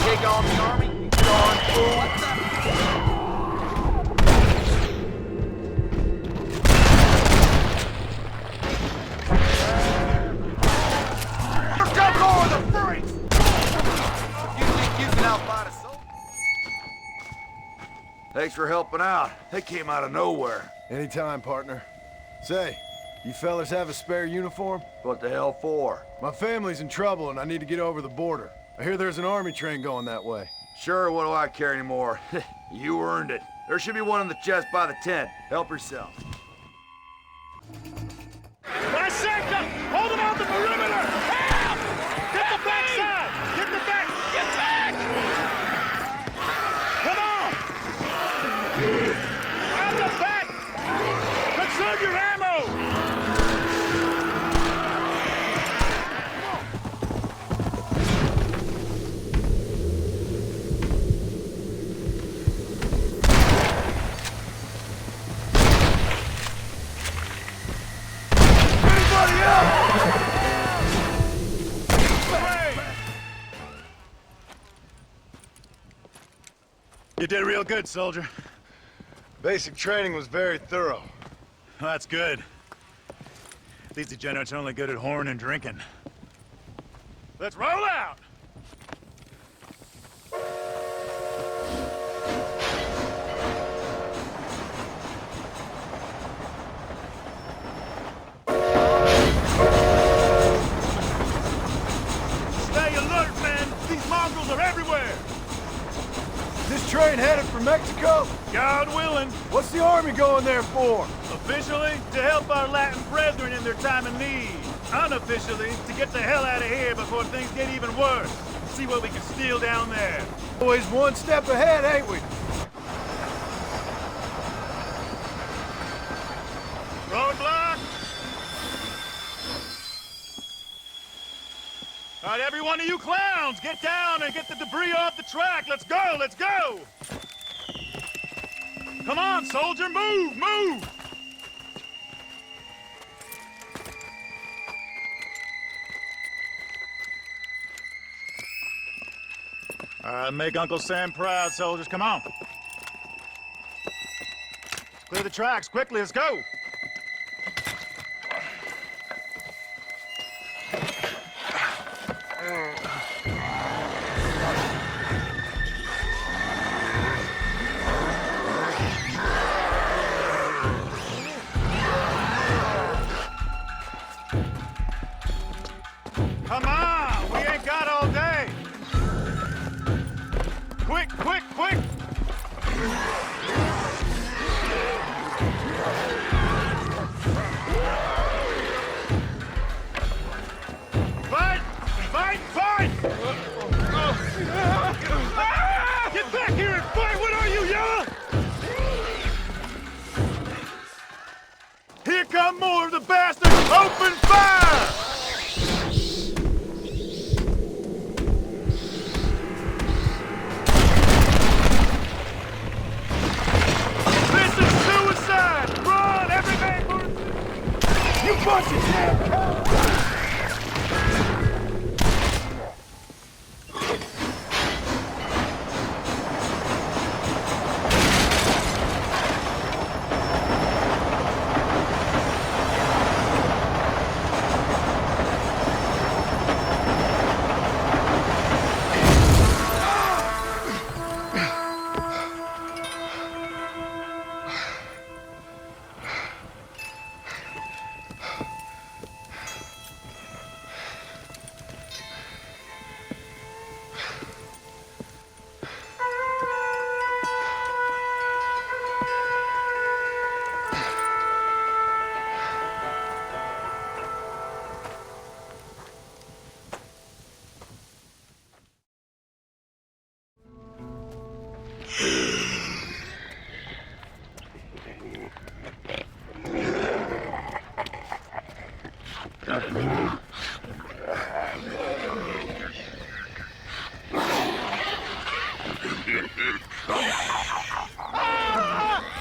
Take on the Army, you darn fool. Come over the freaks! You think you can outfight a soldier? Thanks for helping out. They came out of nowhere. Anytime, partner. Say, you fellas have a spare uniform? What the hell for? My family's in trouble and I need to get over the border. I hear there's an army train going that way. Sure, what do I care anymore? You earned it. There should be one in the chest by the tent. Help yourself. Dissect! Hold them on the perimeter! Help! Get the backside! Get the back! Get back! Come on! On the back! Conserve your ammo! You did real good, soldier. Basic training was very thorough. Well, that's good. These degenerates are only good at whoring and drinking. Let's roll out! Stay alert, men! These mongrels are everywhere! This train headed for Mexico? God willing. What's the army going there for? Officially, to help our Latin brethren in their time of need. Unofficially, to get the hell out of here before things get even worse. See what we can steal down there. Always one step ahead, ain't we? Roadblock! All right, every one of you clowns, get down and get the debris off the track. Let's go, let's go! Come on, soldier, move, move! Make Uncle Sam proud, soldiers. Come on. Clear the tracks, quickly, let's go! Come on, we ain't got all day! One more of the bastards! Open fire! This is suicide! Run, every man for himself! You bunches!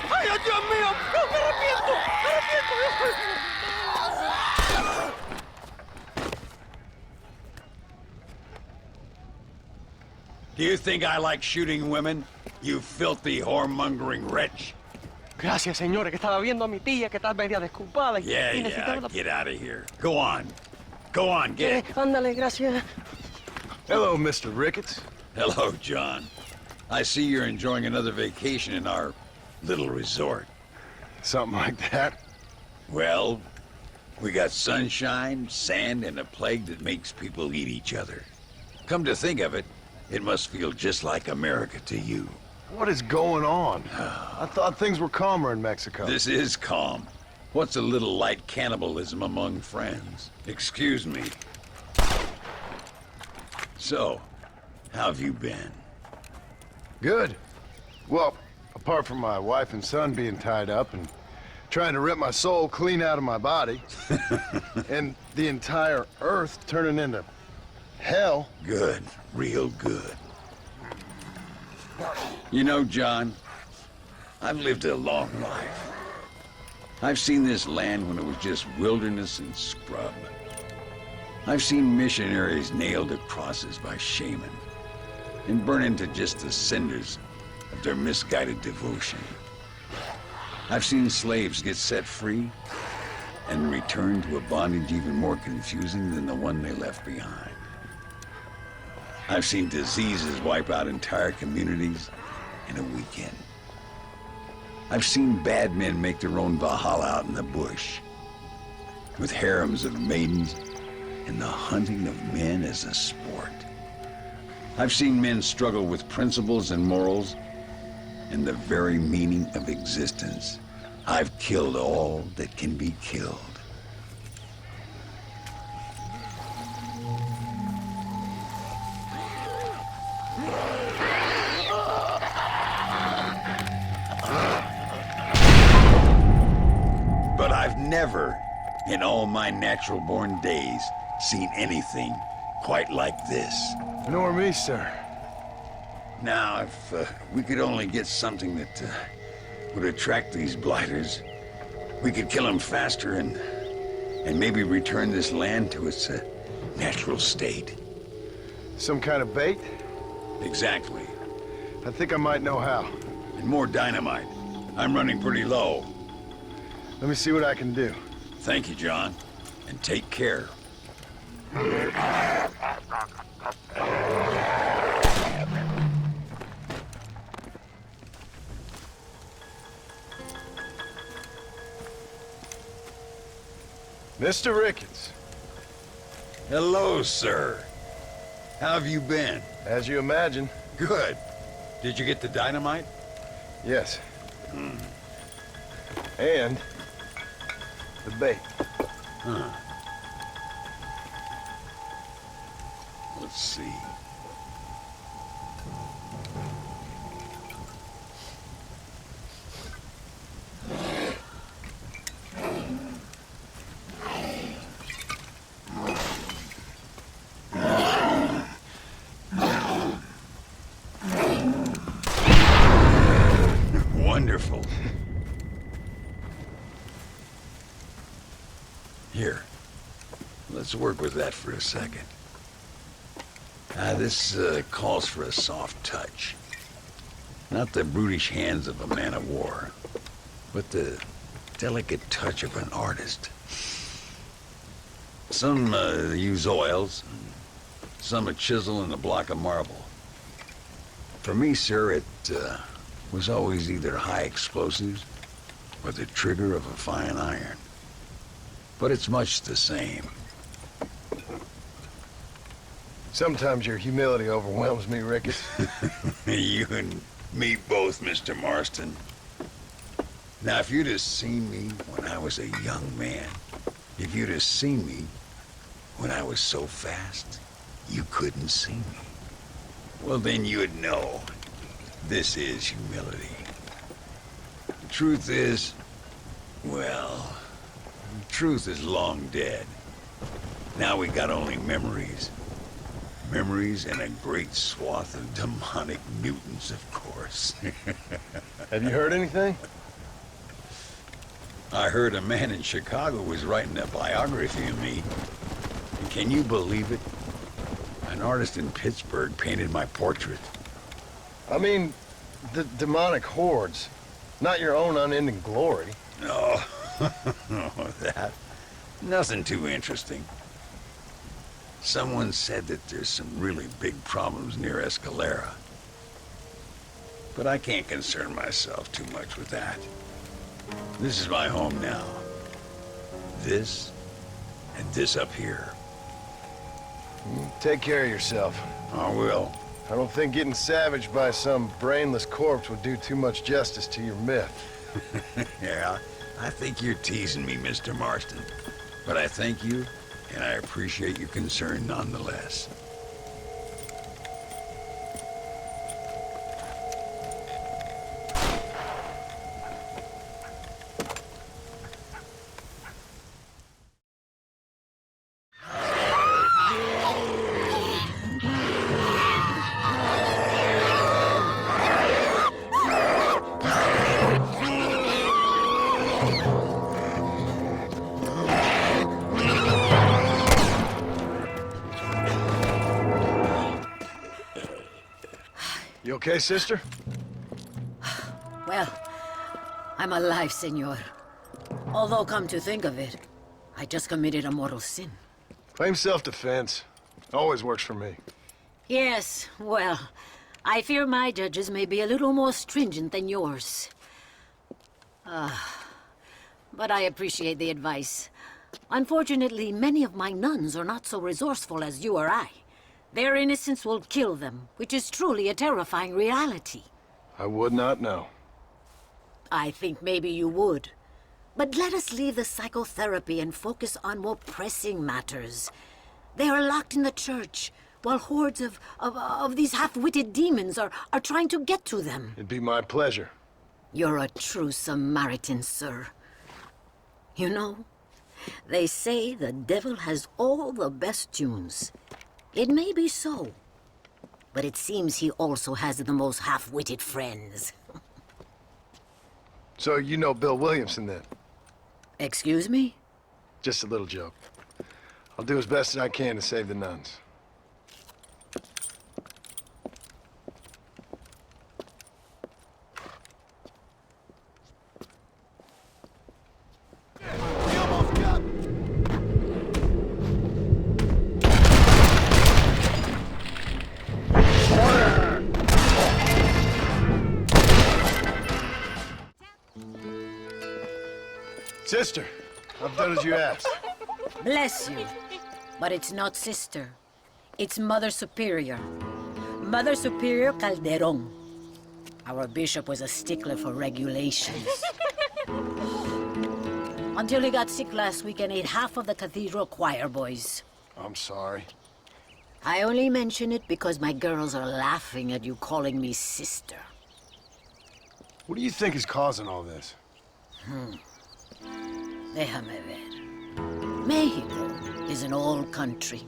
¡Ay, Dios mío! ¡No, me arrepiento! ¡Me arrepiento! Do you think I like shooting women? You filthy, whoremongering wretch. Gracias, señores, que estaba viendo a mi tía que está media desculpada. Yeah, get out of here. Go on. Go on, get it. Ándale, gracias. Hello, Mr. Ricketts. Hello, John. I see you're enjoying another vacation in our little resort. Something like that. Well, we got sunshine, sand, and a plague that makes people eat each other. Come to think of it, it must feel just like America to you. What is going on? I thought things were calmer in Mexico. This is calm. What's a little light cannibalism among friends? Excuse me. So, how have you been? Good. Well, apart from my wife and son being tied up and trying to rip my soul clean out of my body, and the entire Earth turning into hell. Good. Real good. You know, John, I've lived a long life. I've seen this land when it was just wilderness and scrub. I've seen missionaries nailed to crosses by shaman and burn into just the cinders of their misguided devotion. I've seen slaves get set free and return to a bondage even more confusing than the one they left behind. I've seen diseases wipe out entire communities in a weekend. I've seen bad men make their own Valhalla out in the bush, with harems of maidens and the hunting of men as a sport. I've seen men struggle with principles and morals and the very meaning of existence. I've killed all that can be killed. But I've never, in all my natural-born days, seen anything quite like this. Nor me, sir. Now, if we could only get something that would attract these blighters, we could kill them faster and maybe return this land to its natural state. Some kind of bait? Exactly. I think I might know how. And more dynamite. I'm running pretty low. Let me see what I can do. Thank you, John. And take care. Mr. Ricketts. Hello, sir. How have you been? As you imagine. Good. Did you get the dynamite? Yes. And the bait. Huh. Let's see. work with that for a second. This calls for a soft touch. Not the brutish hands of a man of war, but the delicate touch of an artist. Some use oils, some a chisel and a block of marble. For me, sir, it was always either high explosives or the trigger of a fine iron. But it's much the same. Sometimes your humility overwhelms me, Ricky. You and me both, Mr. Marston. Now, if you'd have seen me when I was a young man, if you'd have seen me when I was so fast, you couldn't see me. Well, then you'd know this is humility. The truth is, well, the truth is long dead. Now we got only memories. Memories and a great swath of demonic mutants, of course. Have you heard anything? I heard a man in Chicago was writing a biography of me. And can you believe it? An artist in Pittsburgh painted my portrait. I mean, the demonic hordes, not your own unending glory. No, that. Nothing too interesting. Someone said that there's some really big problems near Escalera. But I can't concern myself too much with that. This is my home now. This, and this up here. Take care of yourself. I will. I don't think getting savaged by some brainless corpse would do too much justice to your myth. Yeah, I think you're teasing me, Mr. Marston. But I thank you, and I appreciate your concern nonetheless. You okay, sister? Well, I'm alive, senor. Although, come to think of it, I just committed a mortal sin. Claim self-defense. Always works for me. Yes, well, I fear my judges may be a little more stringent than yours. But I appreciate the advice. Unfortunately, many of my nuns are not so resourceful as you or I. Their innocence will kill them, which is truly a terrifying reality. I would not know. I think maybe you would. But let us leave the psychotherapy and focus on more pressing matters. They are locked in the church, while hordes of these half-witted demons are trying to get to them. It'd be my pleasure. You're a true Samaritan, sir. You know, they say the devil has all the best tunes. It may be so, but it seems he also has the most half-witted friends. So you know Bill Williamson, then? Excuse me? Just a little joke. I'll do as best as I can to save the nuns. Sister, I've done as you asked. Bless you. But it's not sister. It's Mother Superior. Mother Superior Calderon. Our bishop was a stickler for regulations. Until he got sick last week and ate half of the cathedral choir boys. I'm sorry. I only mention it because my girls are laughing at you calling me sister. What do you think is causing all this? Déjame ver. Mexico is an old country.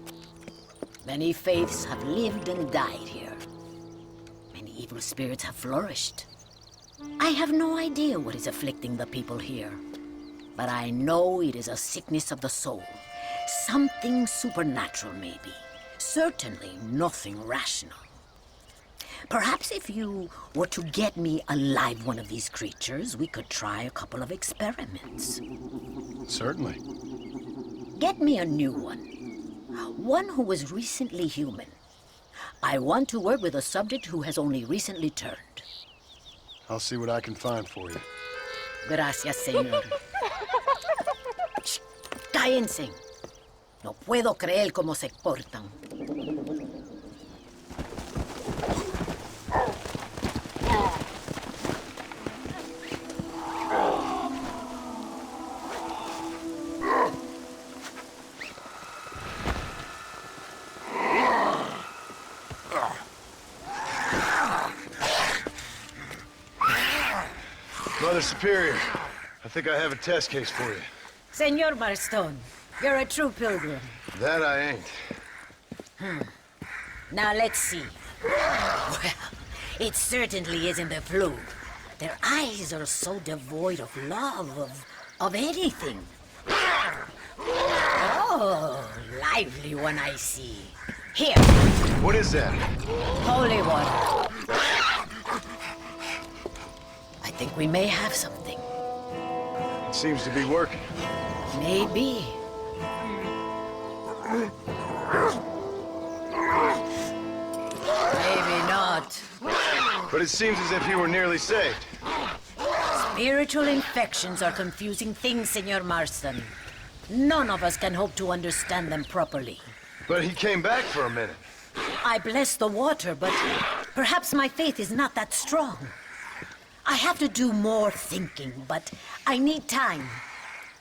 Many faiths have lived and died here. Many evil spirits have flourished. I have no idea what is afflicting the people here. But I know it is a sickness of the soul. Something supernatural, maybe. Certainly nothing rational. Perhaps if you were to get me alive one of these creatures, we could try a couple of experiments. Certainly. Get me a new one. One who was recently human. I want to work with a subject who has only recently turned. I'll see what I can find for you. Gracias, señor. Shh, cállense. No puedo creer cómo se portan. Mother Superior, I think I have a test case for you. Senor Marston, you're a true pilgrim. That I ain't. Now let's see. Well, it certainly isn't the flu. Their eyes are so devoid of love, of anything. Oh, lively one I see. Here. What is that? Holy water. I think we may have something. It seems to be working. Maybe. Maybe not. But it seems as if you were nearly saved. Spiritual infections are confusing things, Senor Marston. None of us can hope to understand them properly. But he came back for a minute. I bless the water, but perhaps my faith is not that strong. I have to do more thinking, but I need time.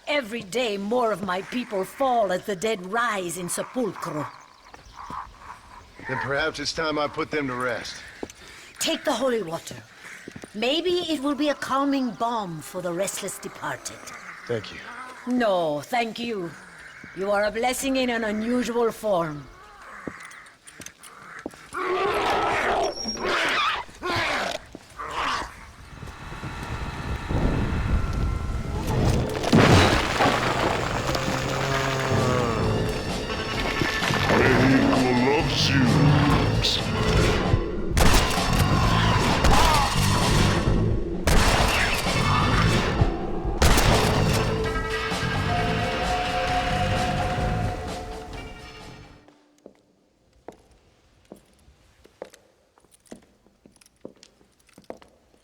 Every day, more of my people fall as the dead rise in sepulchro. Then perhaps it's time I put them to rest. Take the holy water. Maybe it will be a calming balm for the restless departed. Thank you. No, thank you. You are a blessing in an unusual form. Loves you.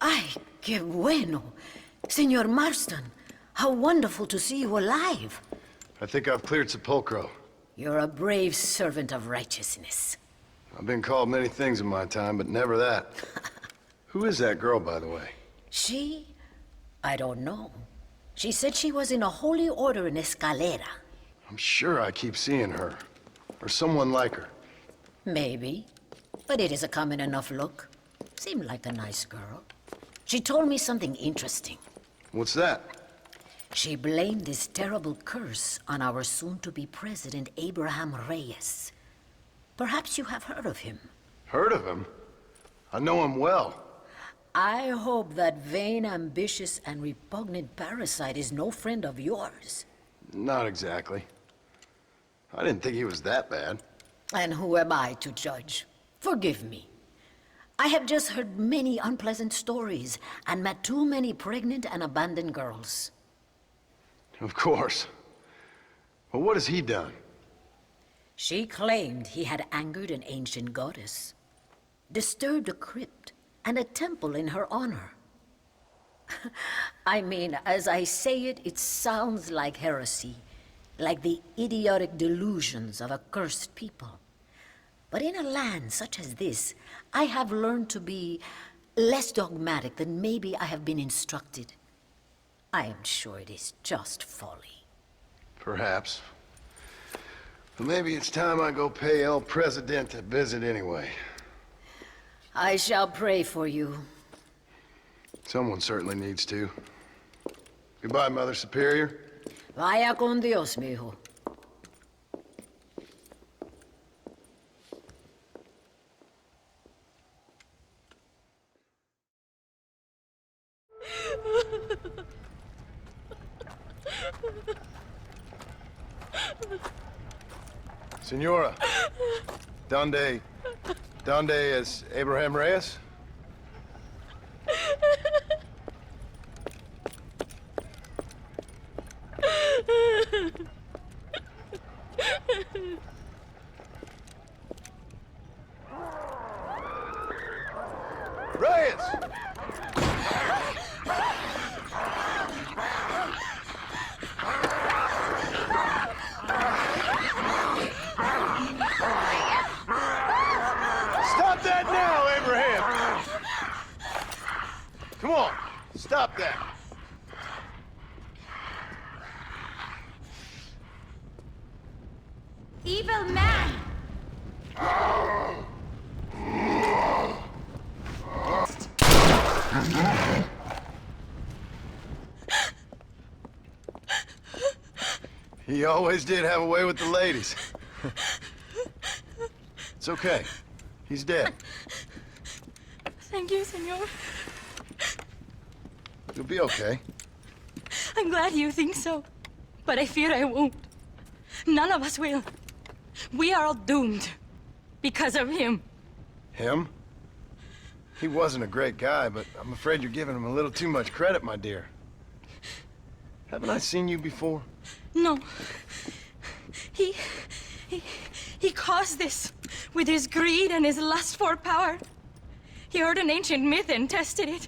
Ay, qué bueno. Senor Marston, how wonderful to see you alive. I think I've cleared Sepulchro. You're a brave servant of righteousness. I've been called many things in my time, but never that. Who is that girl, by the way? She? I don't know. She said she was in a holy order in Escalera. I'm sure I keep seeing her. Or someone like her. Maybe. But it is a common enough look. Seemed like a nice girl. She told me something interesting. What's that? She blamed this terrible curse on our soon-to-be president, Abraham Reyes. Perhaps you have heard of him. Heard of him? I know him well. I hope that vain, ambitious, and repugnant parasite is no friend of yours. Not exactly. I didn't think he was that bad. And who am I to judge? Forgive me. I have just heard many unpleasant stories and met too many pregnant and abandoned girls. Of course. But what has he done? She claimed he had angered an ancient goddess, disturbed a crypt and a temple in her honor. I mean, as I say it, it sounds like heresy, like the idiotic delusions of a cursed people. But in a land such as this, I have learned to be less dogmatic than maybe I have been instructed. I am sure it is just folly. Perhaps. But maybe it's time I go pay El Presidente a visit anyway. I shall pray for you. Someone certainly needs to. Goodbye, Mother Superior. Vaya con Dios, mijo. Senora, donde es Abraham Reyes? Reyes! Stop that now, Abraham! Come on, stop that. Evil man! He always did have a way with the ladies. It's okay. He's dead. Thank you, senor. You'll be okay. I'm glad you think so, but I fear I won't. None of us will. We are all doomed because of him. Him? He wasn't a great guy, but I'm afraid you're giving him a little too much credit, my dear. Haven't I seen you before? No. He caused this with his greed and his lust for power. He heard an ancient myth and tested it.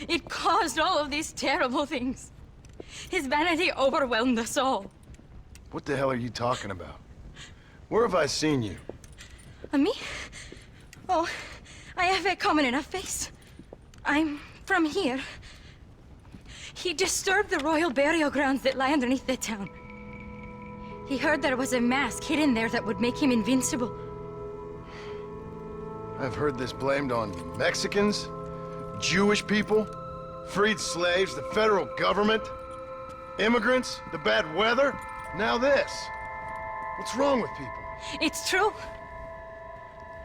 It caused all of these terrible things. His vanity overwhelmed us all. What the hell are you talking about? Where have I seen you? Me? Oh, I have a common enough face. I'm from here. He disturbed the royal burial grounds that lie underneath the town. He heard there was a mask hidden there that would make him invincible. I've heard this blamed on Mexicans, Jewish people, freed slaves, the federal government, immigrants, the bad weather, now this. What's wrong with people? It's true.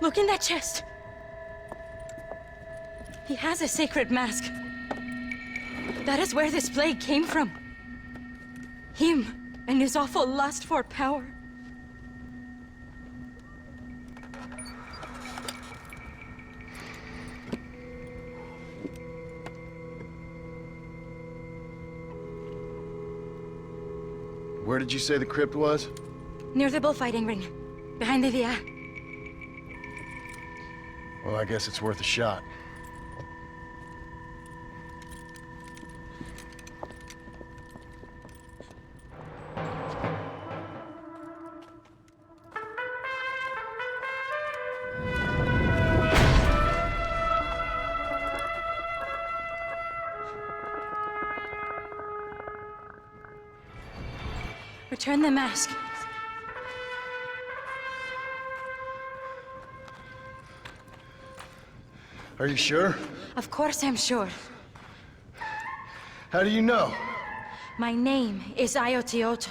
Look in that chest. He has a sacred mask. That is where this plague came from. Him and his awful lust for power. Where did you say the crypt was? Near the bullfighting ring. Behind the villa. Well, I guess it's worth a shot. Return the mask. Are you sure? Of course I'm sure. How do you know? My name is Ayotioto.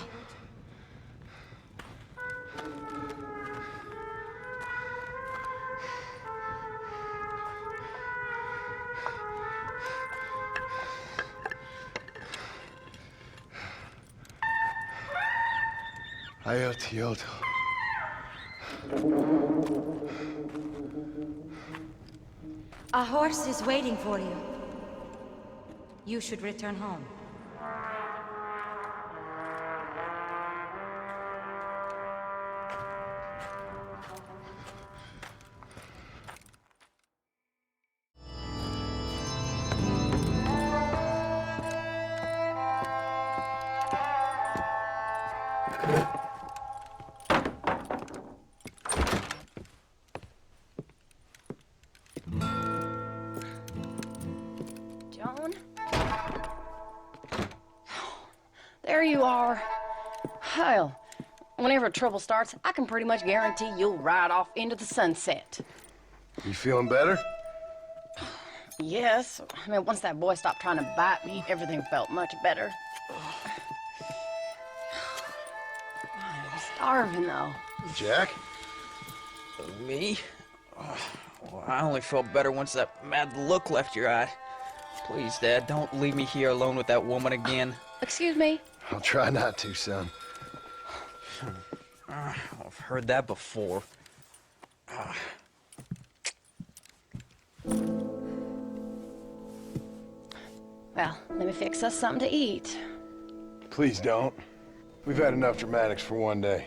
Ayotioto. A horse is waiting for you. You should return home. John? There you are. Hell, whenever trouble starts, I can pretty much guarantee you'll ride off into the sunset. You feeling better? Yes. I mean, once that boy stopped trying to bite me, everything felt much better. I'm starving, though. Jack? Me? Well, I only felt better once that mad look left your eye. Please, Dad, don't leave me here alone with that woman again. Excuse me? I'll try not to, son. I've heard that before. Well, let me fix us something to eat. Please don't. We've had enough dramatics for one day.